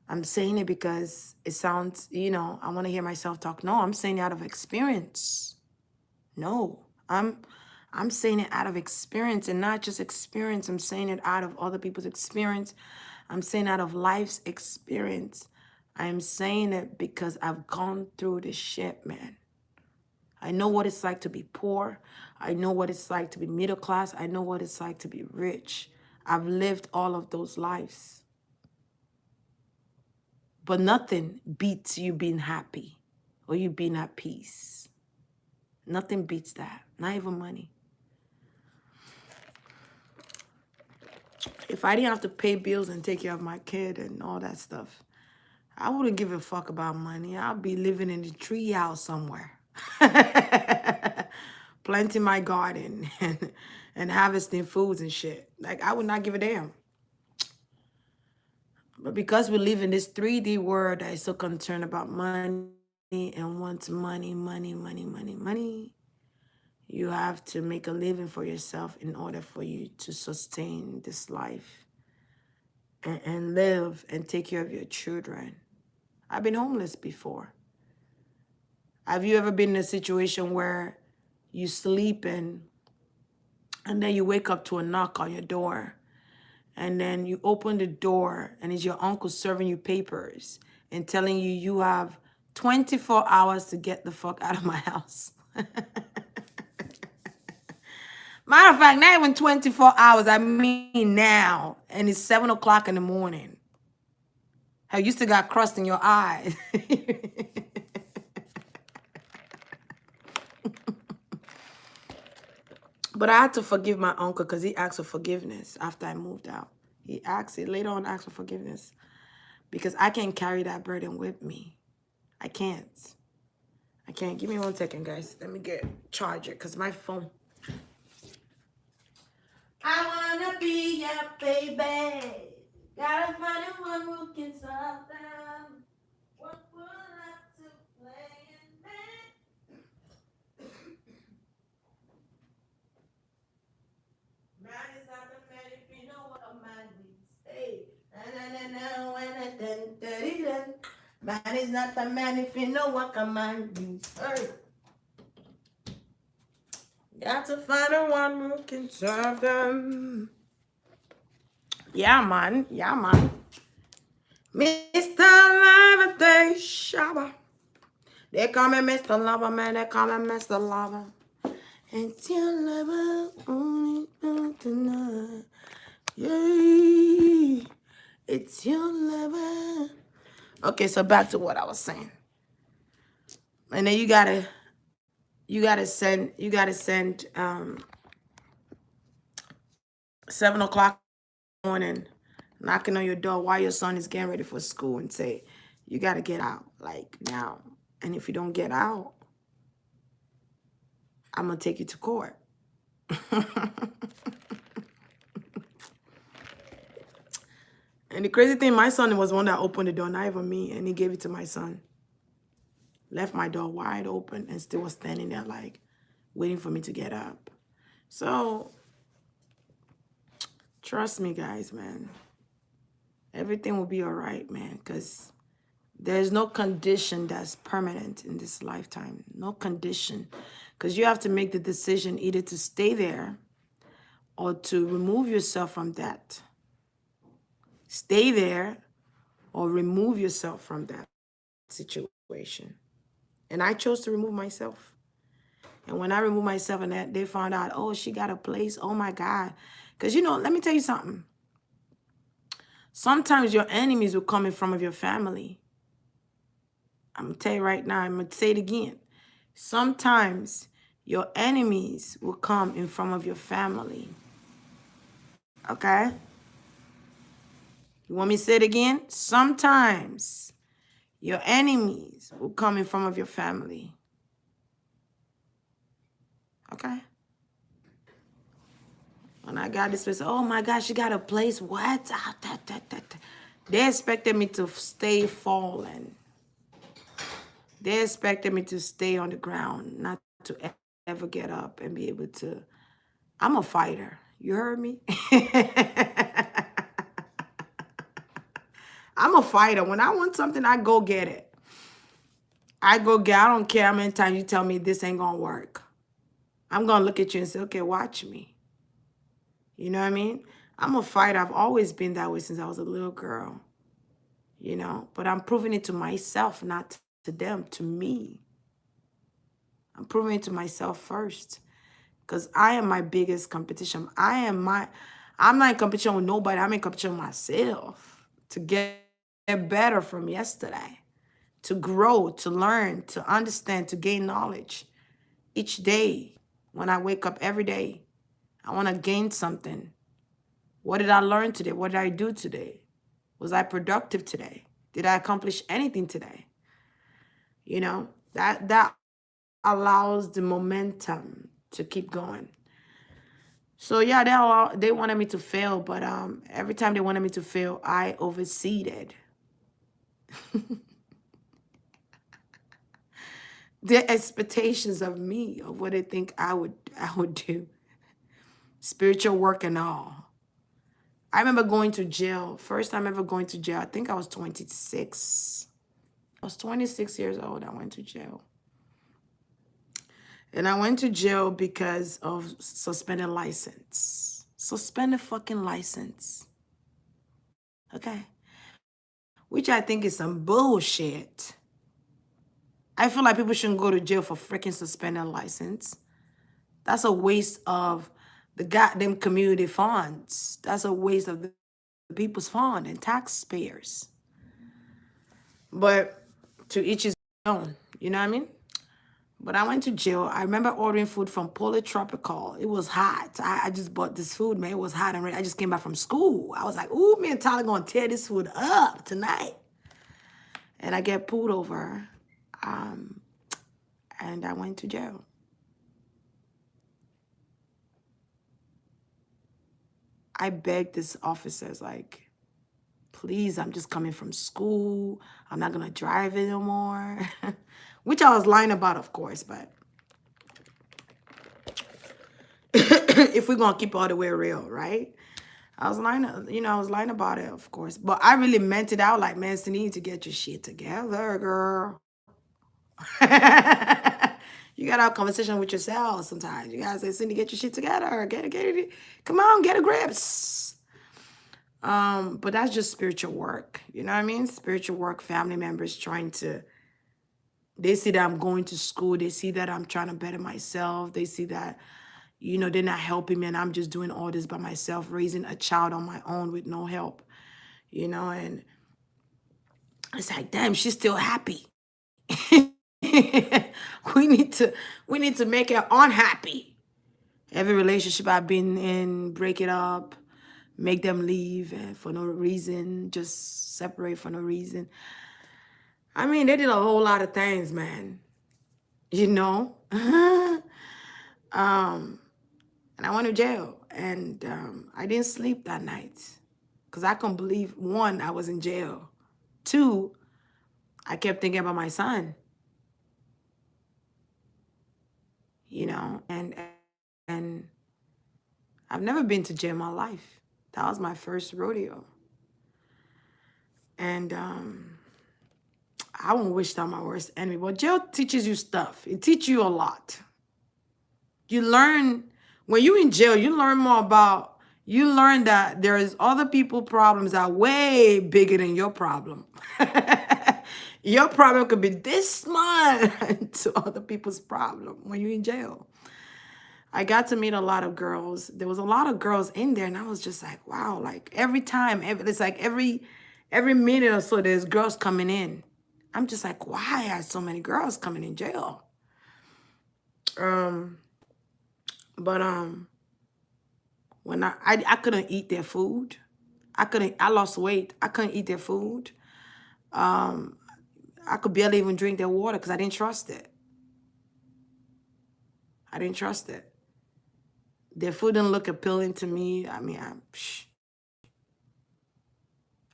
I'm saying it because it sounds, I want to hear myself talk. No, I'm saying it out of experience. No, I'm saying it out of experience, and not just experience. I'm saying it out of other people's experience. I'm saying out of life's experience. I'm saying it because I've gone through this shit, man. I know what it's like to be poor. I know what it's like to be middle class. I know what it's like to be rich. I've lived all of those lives. But nothing beats you being happy or you being at peace. Nothing beats that, not even money. If I didn't have to pay bills and take care of my kid and all that stuff, I wouldn't give a fuck about money. I'd be living in a tree house somewhere. Planting my garden and harvesting foods and shit. Like, I would not give a damn. But because we live in this 3D world that is so concerned about money and wants money, money, money, money, money, you have to make a living for yourself in order for you to sustain this life and live and take care of your children. I've been homeless before. Have you ever been in a situation where you sleep and then you wake up to a knock on your door, and then you open the door and it's your uncle serving you papers and telling you you have 24 hours to get the fuck out of my house? Matter of fact, not even 24 hours. I mean now. And it's 7 o'clock in the morning. How you still got crust in your eyes. But I had to forgive my uncle because he asked for forgiveness after I moved out. He later on asked for forgiveness because I can't carry that burden with me. I can't. I can't. Give me 1 second, guys. Let me get charger because my phone. I wanna be your baby. Gotta find one who can solve them. What would I to play in bed? Man is not a man if you know what a man means. Hey. Got to find a one who can serve them. Yeah, man. Yeah, man. Mr. Lava Shabba. They call me Mr. Lover, man. They call me Mr. Lover. It's your lover only tonight. Yay. It's your lover. Okay, so back to what I was saying. And then you gotta send 7 o'clock morning knocking on your door while your son is getting ready for school and say, you gotta get out like now. And if you don't get out, I'm gonna take you to court. And the crazy thing, my son was one that opened the door, not even me, and he gave it to my son. Left my door wide open and still was standing there like waiting for me to get up. So trust me, guys, man. Everything will be all right, man, because there's no condition that's permanent in this lifetime. No condition. Because you have to make the decision either to stay there or to remove yourself from that. Stay there or remove yourself from that situation. And I chose to remove myself. And when I removed myself and that, they found out, oh, she got a place. Oh, my God. Because, let me tell you something. Sometimes your enemies will come in front of your family. I'm going to tell you right now. I'm going to say it again. Sometimes your enemies will come in front of your family. Okay? You want me to say it again? Sometimes your enemies will come in front of your family. Okay? When I got this person, oh my gosh, you got a place? What? They expected me to stay fallen. They expected me to stay on the ground, not to ever get up and be able to. I'm a fighter. You heard me? I'm a fighter. When I want something, I go get it. I don't care how many times you tell me this ain't going to work. I'm going to look at you and say, okay, watch me. You know what I mean? I'm a fighter. I've always been that way since I was a little girl. But I'm proving it to myself, not to them, to me. I'm proving it to myself first. Because I am my biggest competition. I'm not in competition with nobody. I'm in competition with myself to get better from yesterday, to grow, to learn, to understand, to gain knowledge. Each day, when I wake up every day, I want to gain something. What did I learn today? What did I do today? Was I productive today? Did I accomplish anything today? That allows the momentum to keep going. So yeah, they wanted me to fail, but every time they wanted me to fail, I overseeded. Their expectations of me, of what they think I would do. Spiritual work and all. I remember going to jail. First time ever going to jail, I think I was 26. I was 26 years old. I went to jail. And I went to jail because of suspended license. Suspended fucking license. Okay? Which I think is some bullshit. I feel like people shouldn't go to jail for freaking suspended license. That's a waste of the goddamn community funds. That's a waste of the people's fund and taxpayers. But to each his own, you know what I mean? But I went to jail. I remember ordering food from Polar Tropical. It was hot. I just bought this food, man. It was hot and ready. I just came back from school. I was like, ooh, me and Tyler gonna tear this food up tonight. And I get pulled over. And I went to jail. I begged these officers, like, please, I'm just coming from school. I'm not going to drive anymore. Which I was lying about, of course, but if we're going to keep all the way real, right? I was lying, I was lying about it, of course. But I really meant it out like, man, Cindy, you need to get your shit together, girl. You gotta have a conversation with yourself sometimes. You gotta say, Cindy, get your shit together. Get it. Come on, get a grips. But that's just spiritual work. You know what I mean? Spiritual work, family members trying to, they see that I'm going to school. They see that I'm trying to better myself. They see that, they're not helping me and I'm just doing all this by myself, raising a child on my own with no help, and it's like, damn, she's still happy. we need to we need to make her unhappy. Every relationship I've been in, break it up, make them leave for no reason, just separate for no reason. I mean, they did a whole lot of things, man. You know? And I went to jail. And I didn't sleep that night. Because I couldn't believe, one, I was in jail. Two, I kept thinking about my son. And I've never been to jail in my life. That was my first rodeo. And I won't wish that on my worst enemy. But jail teaches you stuff. It teaches you a lot. You learn, when you're in jail, you learn more about, you learn that there is other people problems that are way bigger than your problem. Your problem could be this small to other people's problem when you're in jail. I got to meet a lot of girls. There was a lot of girls in there, and I was just like, wow, like every time, it's like every minute or so, there's girls coming in. I'm just like, why are so many girls coming in jail? Um, but when I couldn't eat their food. I lost weight. I couldn't eat their food. I could barely even drink their water because I didn't trust it. I didn't trust it. Their food didn't look appealing to me. I mean,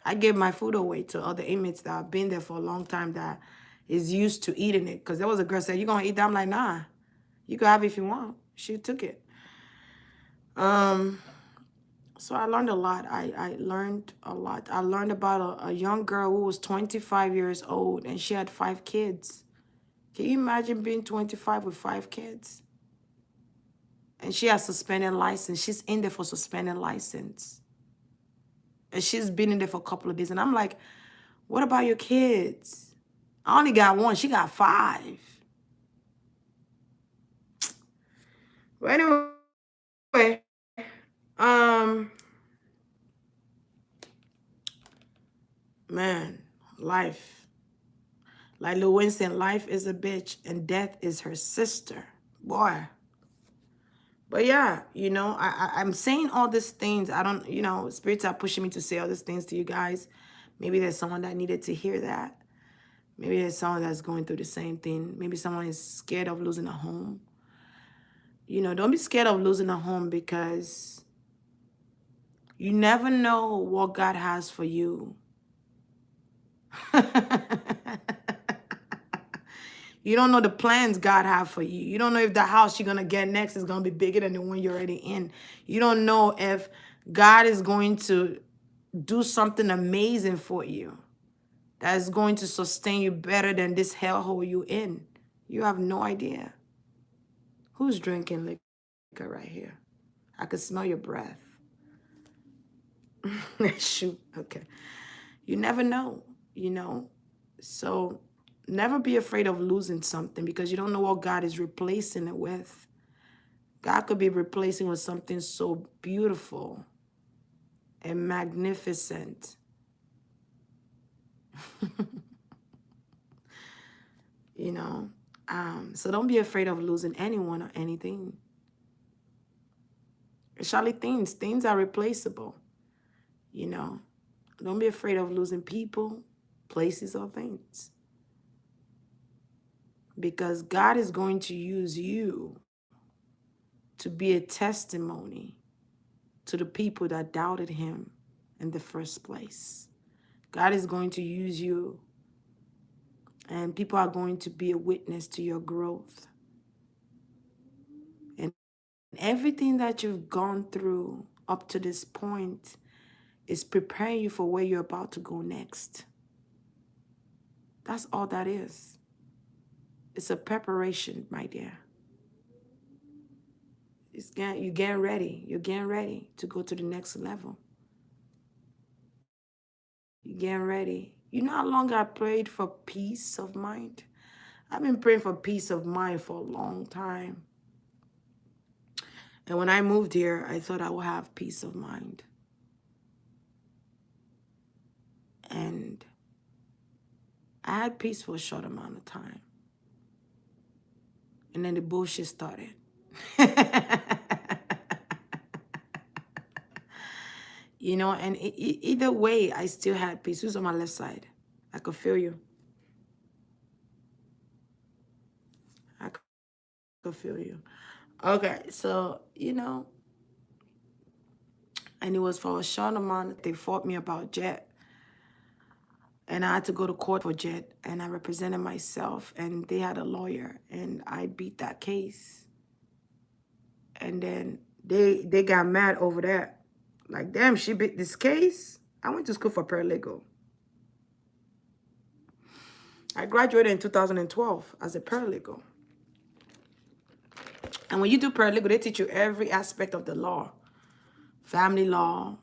I gave my food away to other inmates that have been there for a long time that is used to eating it. Because there was a girl said, "You gonna eat that?" I'm like, nah. You can have it if you want. She took it. Um, so I learned a lot. I learned a lot. I learned about a young girl who was 25 years old and she had 5 kids. Can you imagine being 25 with 5 kids? And she has suspended license. She's in there for suspended license. And she's been in there for a couple of days. And I'm like, what about your kids? I only got one. She got 5. But anyway, um, man, life. Like Lil Winston, life is a bitch and death is her sister. Boy. But yeah, I'm saying all these things. I don't, spirits are pushing me to say all these things to you guys. Maybe there's someone that needed to hear that. Maybe there's someone that's going through the same thing. Maybe someone is scared of losing a home. Don't be scared of losing a home because you never know what God has for you. You don't know the plans God have for you. You don't know if the house you're going to get next is going to be bigger than the one you're already in. You don't know if God is going to do something amazing for you that is going to sustain you better than this hellhole you're in. You have no idea. Who's drinking liquor right here? I can smell your breath. Shoot. Okay. You never know, So never be afraid of losing something because you don't know what God is replacing it with. God could be replacing with something so beautiful and magnificent. So don't be afraid of losing anyone or anything. Especially things are replaceable. Don't be afraid of losing people, places, or things. Because God is going to use you to be a testimony to the people that doubted him in the first place. God is going to use you, and people are going to be a witness to your growth. And everything that you've gone through up to this point is preparing you for where you're about to go next. That's all that is. It's a preparation, my dear. You're getting ready. You're getting ready to go to the next level. You're getting ready. You know how long I prayed for peace of mind? I've been praying for peace of mind for a long time. And when I moved here, I thought I would have peace of mind. And I had peace for a short amount of time. And then the bullshit started. You know, and either way, I still had peace. Who's on my left side? I could feel you. I could feel you. Okay, so, you know, and it was for a short amount. They fought me about Jet. And I had to go to court for Jet. And I represented myself. And they had a lawyer. And I beat that case. And then they got mad over that. Like, damn, she beat this case? I went to school for paralegal. I graduated in 2012 as a paralegal. And when you do paralegal, they teach you every aspect of the law. Family law,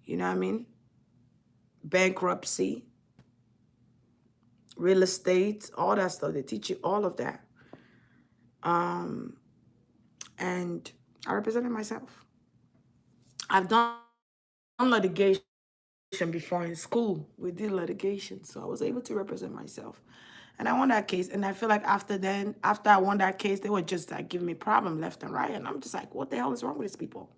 you know what I mean? Bankruptcy, real estate, all that stuff. They teach you all of that. And I represented myself. I've done litigation before in school. We did litigation, so I was able to represent myself. And I won that case. And I feel like after I won that case, they were just like giving me problem left and right. And I'm just like, what the hell is wrong with these people?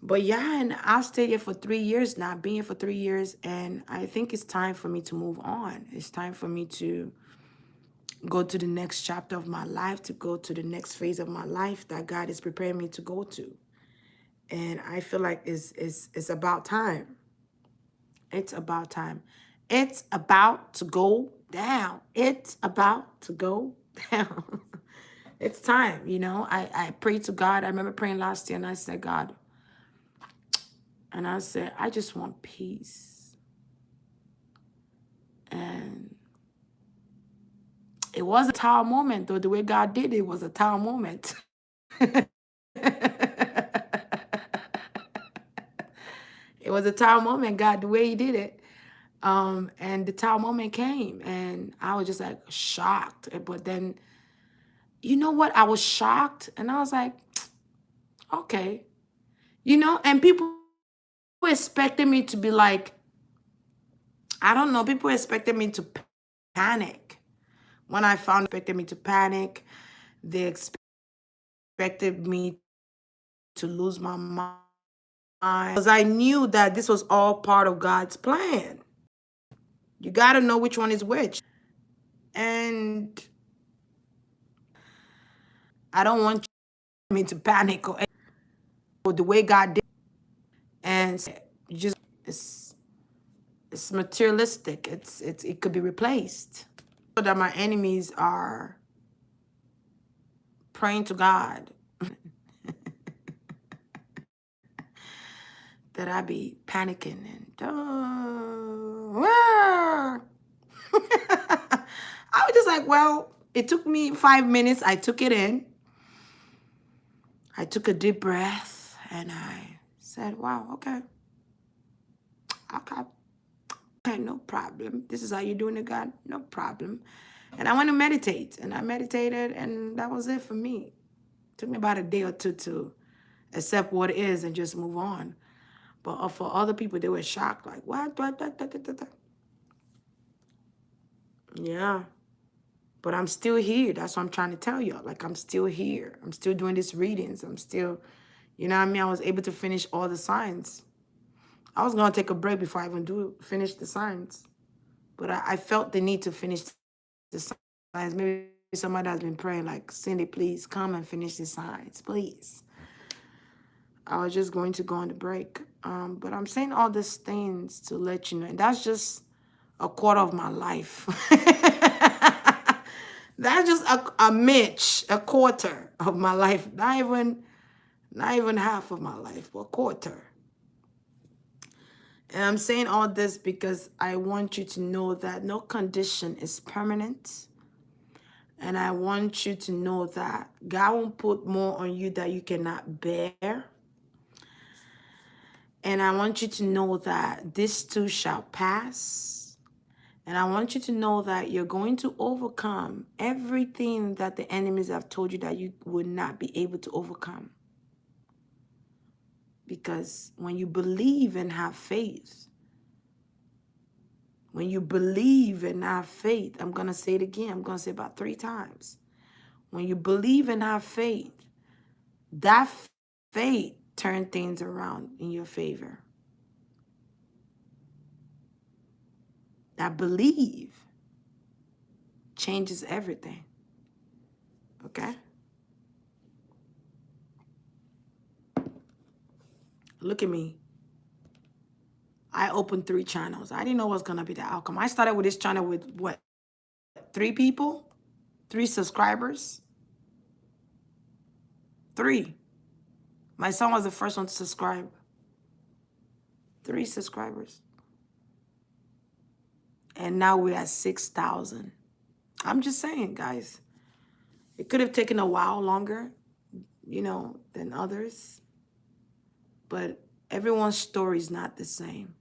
But yeah, and I've stayed here for 3 years now, been here for 3 years. And I think it's time for me to move on. It's time for me to go to the next chapter of my life, to go to the next phase of my life that God is preparing me to go to. And I feel like it's about time. It's about time. It's about to go down. It's about to go down. It's time, you know. I prayed to God. I remember praying last year and I said, God, and I said, I just want peace. And it was a tower moment, though. The way God did it was a tower moment. It was a tower moment, God, the way he did it. And the tower moment came and I was just like shocked. But then, you know what? I was shocked and I was like, okay. You know, and people expected me to be like, I don't know, people expected me to panic. When I found expected me to panic, they expected me to lose my mind. Because I knew that this was all part of God's plan. You got to know which one is which. And I don't want me to panic or the way God did. And you just it's materialistic. It could be replaced. So that my enemies are praying to God that I be panicking and I was just like, well, it took me 5 minutes. I took it in. I took a deep breath and I said, wow, okay. Okay, no problem. This is how you're doing it, God? No problem. And I went to meditate and I meditated and that was it for me. It took me about a day or two to accept what it is and just move on. But for other people, they were shocked, like, what? Yeah. But I'm still here. That's what I'm trying to tell you. Like, I'm still here. I'm still doing these readings. I'm still, you know what I mean? I was able to finish all the signs. I was going to take a break before I even finish the signs. But I felt the need to finish the signs. Maybe somebody has been praying, like, Cindy, please come and finish the signs, please. I was just going to go on the break. But I'm saying all these things to let you know. And that's just a quarter of my life. That's just a quarter of my life. Not even Not even half of my life, but quarter. And I'm saying all this because I want you to know that no condition is permanent. And I want you to know that God won't put more on you that you cannot bear. And I want you to know that this too shall pass. And I want you to know that you're going to overcome everything that the enemies have told you that you would not be able to overcome. Because when you believe and have faith, when you believe and have faith, I'm going to say it again. I'm going to say it about 3 times. When you believe and have faith, that faith turns things around in your favor. That believe changes everything. Okay? Look at me. I opened 3 channels. I didn't know what's going to be the outcome. I started with this channel with what? 3 people? 3 subscribers? 3. My son was the first one to subscribe. 3 subscribers. And now we're at 6,000. I'm just saying, guys. It could have taken a while longer, than others. But everyone's story is not the same.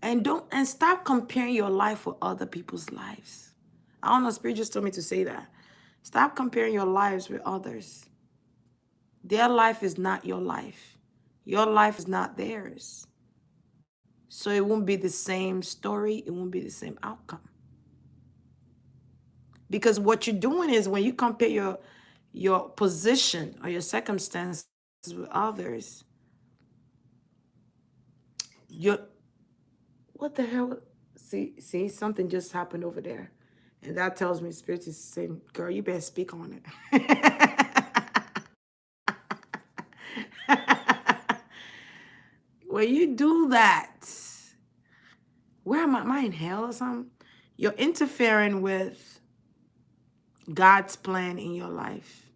And stop comparing your life with other people's lives. I don't know, Spirit just told me to say that. Stop comparing your lives with others. Their life is not your life. Your life is not theirs. So it won't be the same story. It won't be the same outcome. Because what you're doing is when you compare your position or your circumstances with others, what the hell? See, something just happened over there. And that tells me Spirit is saying, girl, you better speak on it. When you do that, where am I? Am I in hell or something? You're interfering with God's plan in your life.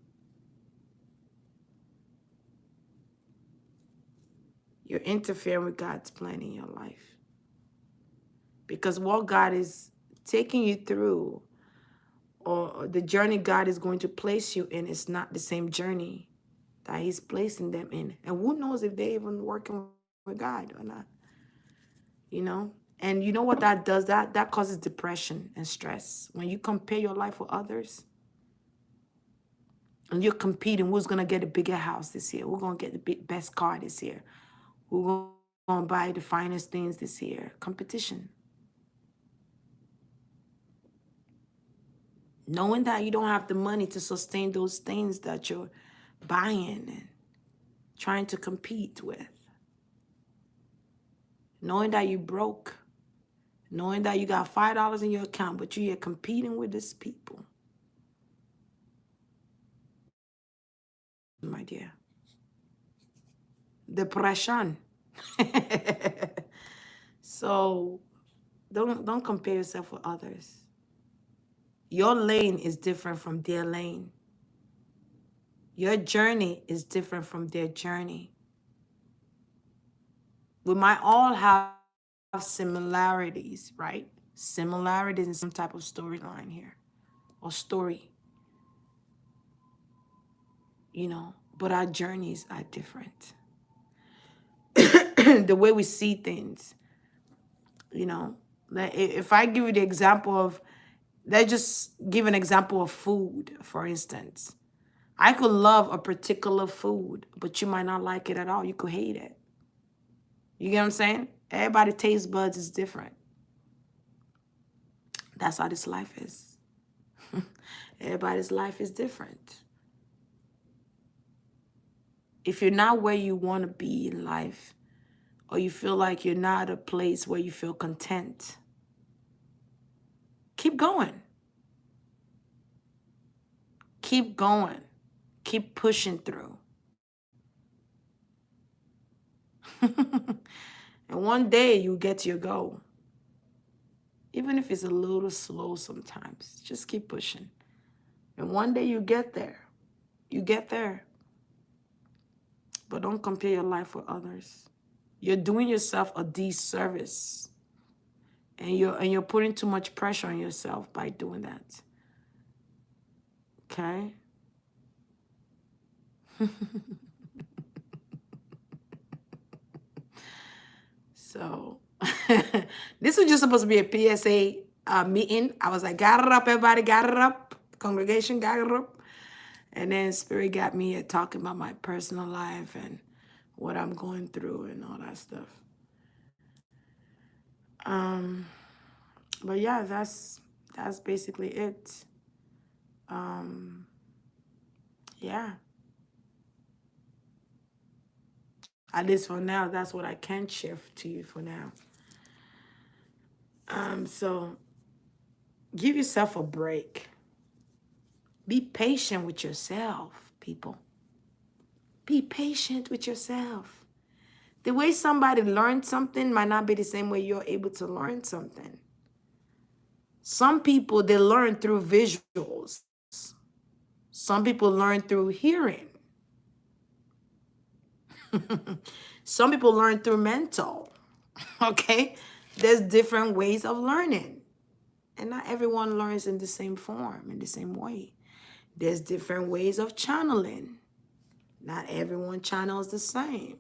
You're interfering with God's plan in your life. Because what God is taking you through, or the journey God is going to place you in, is not the same journey that He's placing them in. And who knows if they're even working with God or not. And you know what that does? That causes depression and stress. When you compare your life with others, and you're competing, who's going to get a bigger house this year? Who's going to get the best car this year? Who's going to buy the finest things this year? Competition. Knowing that you don't have the money to sustain those things that you're buying and trying to compete with. Knowing that you broke. Knowing that you got $5 in your account, but you're competing with these people. My dear. Depression. So don't compare yourself with others. Your lane is different from their lane. Your journey is different from their journey. We might all have similarities, right? Similarities in some type of storyline here or story, but our journeys are different. The way we see things, if I give you the example of, let's just give an example of food, for instance. I could love a particular food, but you might not like it at all. You could hate it. You get what I'm saying? Everybody's taste buds is different. That's how this life is. Everybody's life is different. If you're not where you want to be in life, or you feel like you're not at a place where you feel content, keep going. Keep going. Keep pushing through. And one day you'll get to your goal. Even if it's a little slow sometimes, just keep pushing. And one day you get there. You get there. But don't compare your life with others. You're doing yourself a disservice. And you're putting too much pressure on yourself by doing that. Okay? So this was just supposed to be a PSA meeting. I was like, got it up, everybody, got it up. Congregation, got it up. And then Spirit got me at talking about my personal life and what I'm going through and all that stuff. Um, but yeah, that's basically it. Um, yeah. At least for now, that's what I can shift to you for now. So give yourself a break. Be patient with yourself, people. Be patient with yourself. The way somebody learned something might not be the same way you're able to learn something. Some people, they learn through visuals. Some people learn through hearing. Some people learn through mental. Okay? There's different ways of learning. And not everyone learns in the same form, in the same way. There's different ways of channeling. Not everyone channels the same.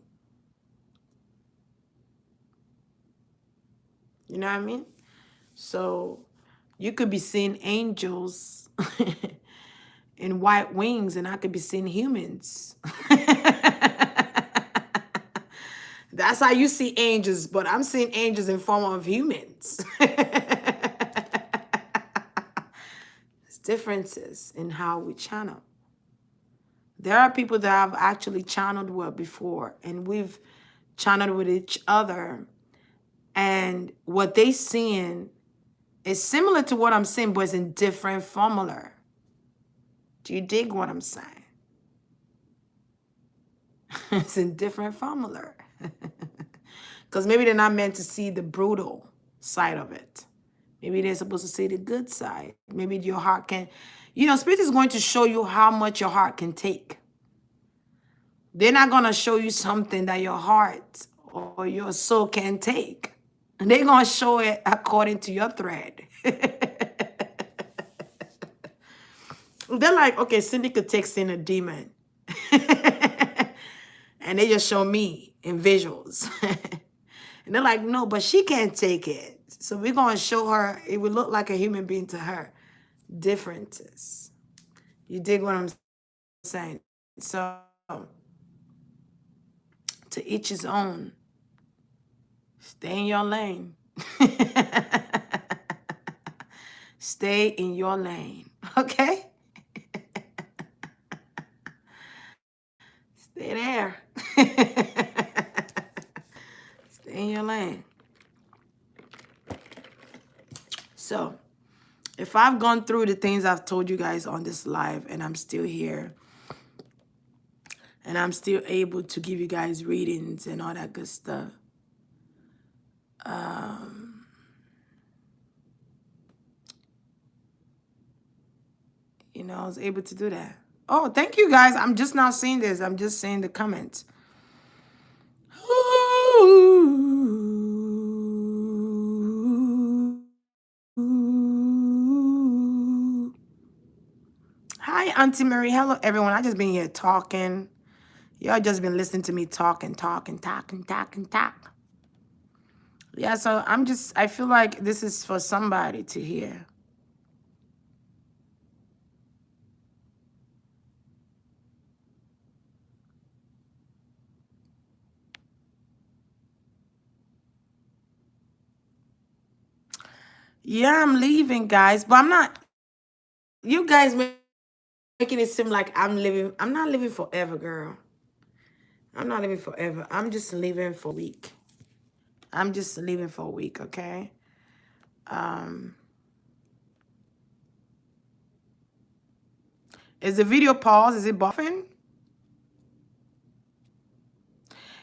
You know what I mean? So you could be seeing angels in white wings, and I could be seeing humans. That's how you see angels, but I'm seeing angels in form of humans. There's differences in how we channel. There are people that have actually channeled well before, and we've channeled with each other, and what they seeing is similar to what I'm saying, but it's in different formula. Do you dig what I'm saying? It's in different formula. Because maybe they're not meant to see the brutal side of it. Maybe they're supposed to see the good side. Maybe your heart can, Spirit is going to show you how much your heart can take. They're not going to show you something that your heart or your soul can take. And they're going to show it according to your thread. They're like, okay, Cindy could take sin a demon. And they just show me in visuals. And they're like, no, but she can't take it. So we're going to show her, it would look like a human being to her. Differences. You dig what I'm saying? So, to each his own. Stay in your lane. Stay in your lane. Okay? Stay there. Stay in your lane. So, if I've gone through the things I've told you guys on this live and I'm still here and I'm still able to give you guys readings and all that good stuff, I was able to do that. Oh, thank you guys. I'm just now seeing this. I'm just seeing the comments. Hi, Auntie Mary. Hello, everyone. I just been here talking. Y'all just been listening to me talk. Yeah, so I feel like this is for somebody to hear. Yeah, I'm leaving, guys, but I'm not. You guys making it seem like I'm living. I'm not living forever, girl. I'm not living forever. I'm just leaving for a week. I'm just leaving for a week, okay? Is the video paused? Is it buffing?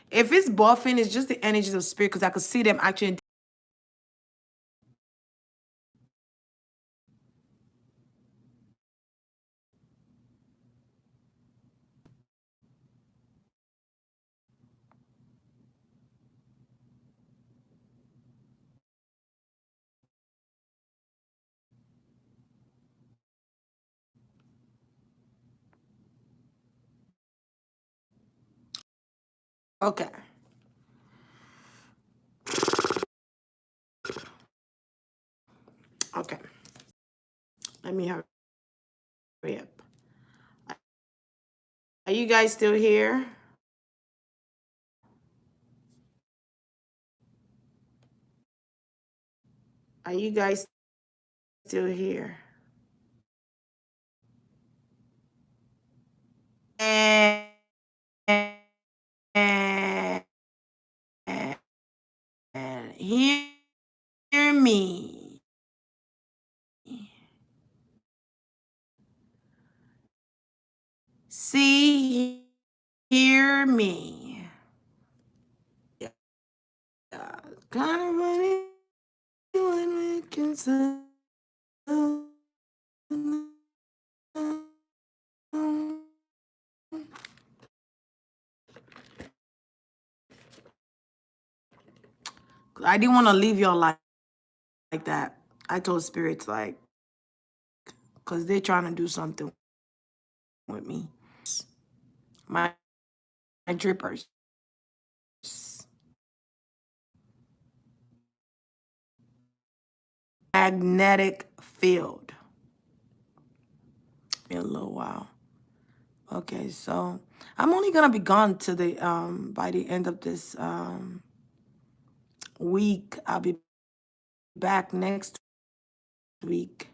If it's buffing, it's just the energies of spirit because I could see them actually. Okay. Okay. Let me hurry up. Are you guys still here? Are you guys still here? And, and hear me. See, hear me. Yeah. Kind of funny when we can say. I didn't want to leave y'all like that. I told spirits like, cause they're trying to do something with me. My drippers. Magnetic field. In a little while. Okay, so I'm only gonna be gone to the by the end of this week. I'll be back next week.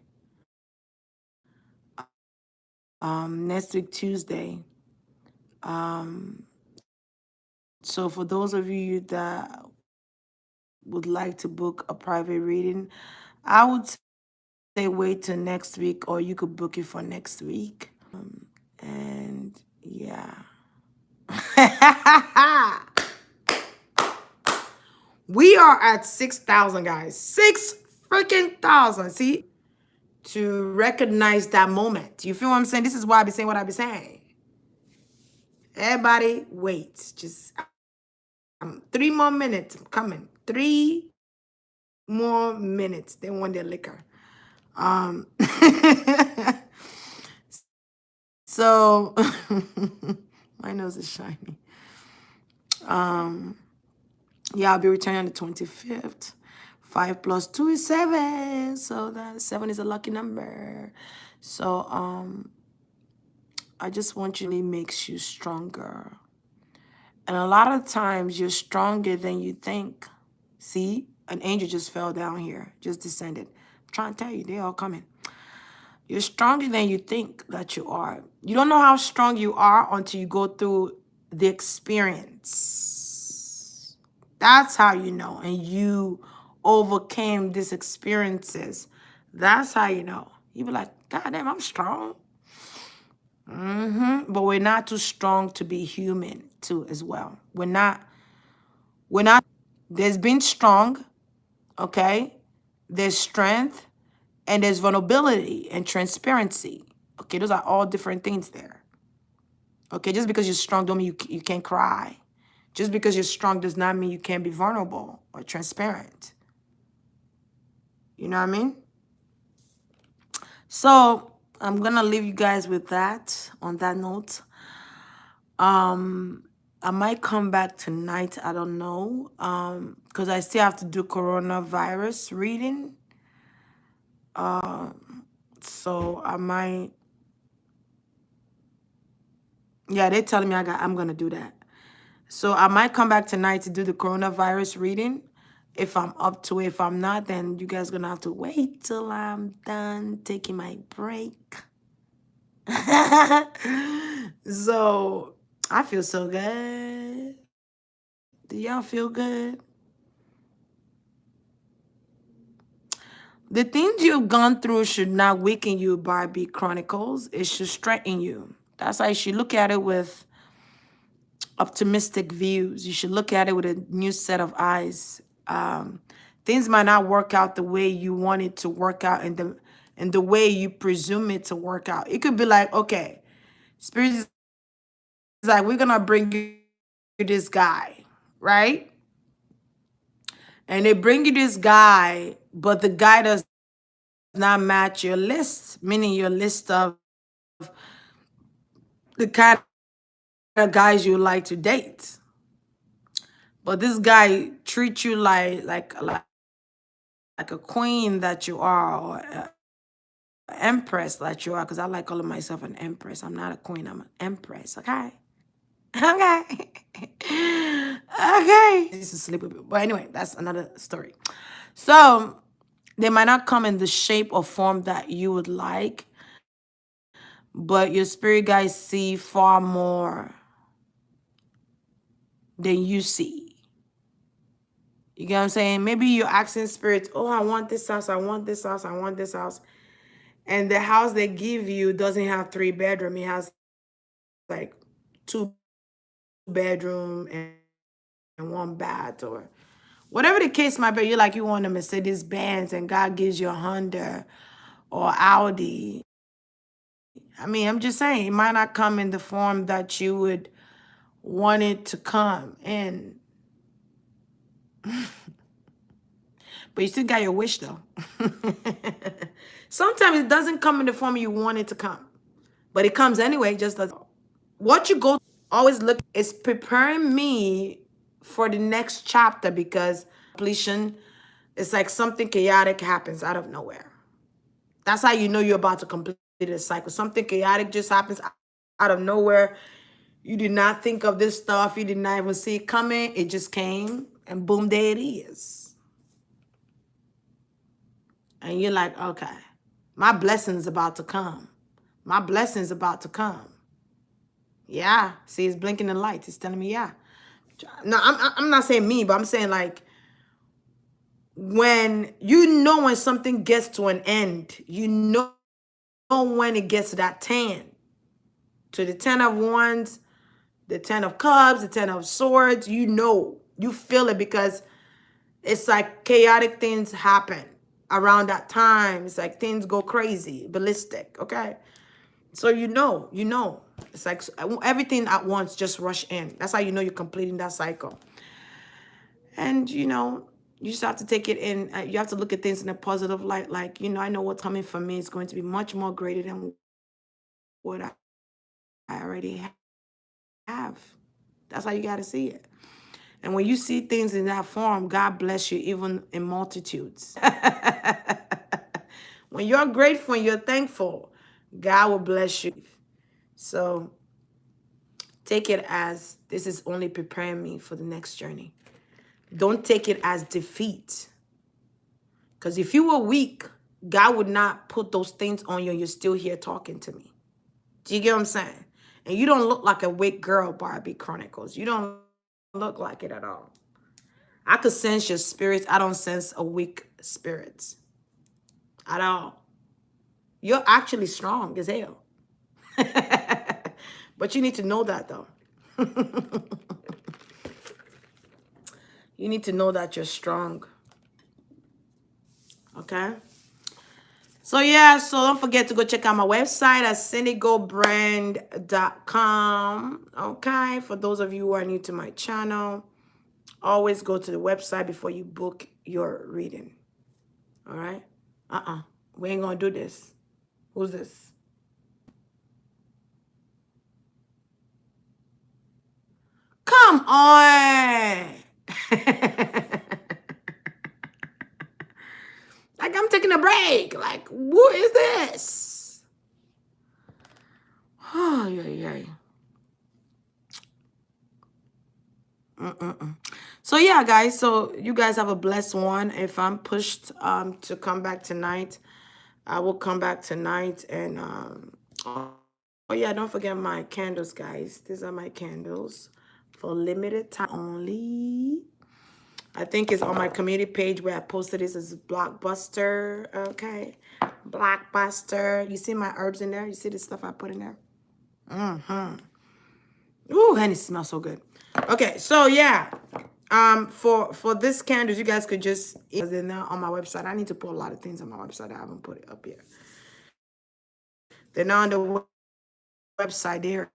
Next week Tuesday. Um, so for those of you that would like to book a private reading, I would say wait till next week, or you could book it for next week. And yeah. We are at 6,000, guys. 6 freaking thousand. See? To recognize that moment. You feel what I'm saying? This is why I be saying what I be saying. Everybody, wait. Just 3 more minutes. I'm coming. 3 more minutes. They want their liquor. Um, so my nose is shiny. Yeah, I'll be returning on the 25th. 5 plus 2 is 7. So that 7 is a lucky number. So I just want you to makes you stronger. And a lot of times you're stronger than you think. See, an angel just fell down here, just descended. I'm trying to tell you, they're all coming. You're stronger than you think that you are. You don't know how strong you are until you go through the experience. That's how you know. And you overcame these experiences. That's how you know. You be like, God damn, I'm strong. But we're not too strong to be human too as well. We're not. There's being strong, okay? There's strength, and there's vulnerability and transparency. Okay, those are all different things there. Okay, just because you're strong don't mean you can't cry. Just because you're strong does not mean you can't be vulnerable or transparent. You know what I mean? So I'm gonna leave you guys with that. On that note, I might come back tonight. I don't know, because I still have to do coronavirus reading. So I might. Yeah, they're telling me I'm gonna do that. So I might come back tonight to do the coronavirus reading. If I'm up to it, if I'm not, then you guys gonna have to wait till I'm done taking my break. So I feel so good. Do y'all feel good? The things you've gone through should not weaken you, Barbie Chronicles. It should strengthen you. That's why you should look at it with optimistic views. You should look at it with a new set of eyes. Things might not work out the way you want it to work out, and the way you presume it to work out. It could be like, okay, Spirit is like, we're gonna bring you this guy, right? And they bring you this guy, but the guy does not match your list, meaning your list of the kind of guys you like to date. But this guy treats you like a queen that you are, or empress that you are, because I like calling myself an empress. I'm not a queen, I'm an empress, okay? Okay. Okay. I used to sleep with people. But anyway, that's another story. So they might not come in the shape or form that you would like, but your spirit guides see far more than you see. You get what I'm saying? Maybe you're asking spirits, oh, I want this house, I want this house, I want this house. And the house they give you doesn't have 3 bedroom. It has like 2 bedroom and 1 bath, or whatever the case might be. You're like, you want a Mercedes Benz and God gives you a Honda or Audi. I mean, I'm just saying, it might not come in the form that you would want it to come in. But you still got your wish though. Sometimes it doesn't come in the form you want it to come. But it comes anyway, it just doesn't. What you go always look is preparing me for the next chapter, because completion, it's like something chaotic happens out of nowhere. That's how you know you're about to complete a cycle. Something chaotic just happens out of nowhere. You did not think of this stuff. You did not even see it coming. It just came, and boom, there it is. And you're like, okay, my blessing's about to come. My blessing's about to come. Yeah. See, it's blinking the lights. It's telling me, yeah. No, I'm not saying me, but I'm saying like, when you know when something gets to an end, you know when it gets to that 10, to the 10 of wands, the 10 of cups, the 10 of swords, you feel it, because it's like chaotic things happen around that time. It's like things go crazy, ballistic, okay? So you know. It's like everything at once just rush in. That's how you know you're completing that cycle. And, you just have to take it in. You have to look at things in a positive light. Like, I know what's coming for me is going to be much more greater than what I already have. That's how you got to see it. And when you see things in that form, God bless you even in multitudes. When you're grateful and you're thankful, God will bless you. So take it as this is only preparing me for the next journey. Don't take it as defeat. Because if you were weak, God would not put those things on you and you're still here talking to me. Do you get what I'm saying? And you don't look like a weak girl, Barbie Chronicles. You don't look like it at all. I could sense your spirits. I don't sense a weak spirit at all. You're actually strong as hell. But you need to know that, though. You need to know that you're strong. Okay? So yeah, so don't forget to go check out my website at cindygobrand.com. Okay? For those of you who are new to my channel, always go to the website before you book your reading. All right? We ain't gonna do this. Who's this? Come on. Like, I'm taking a break. Like, what is this? Oh, yeah. So yeah, guys. So you guys have a blessed one. If I'm pushed to come back tonight, I will come back tonight. And oh yeah, don't forget my candles, guys. These are my candles for limited time only. I think it's on my community page where I posted this as Blockbuster. Okay, Blockbuster. You see my herbs in there? You see the stuff I put in there? Ooh, and it smells so good. Okay, so yeah, for this candles, you guys could just in there on my website. I need to put a lot of things on my website. I haven't put it up here. They're not on the website. They're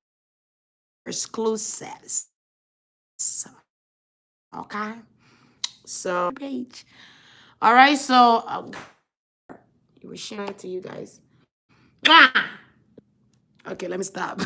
exclusives. Okay, so page. All right, so you were sharing it to you guys. Ah! Okay, let me stop.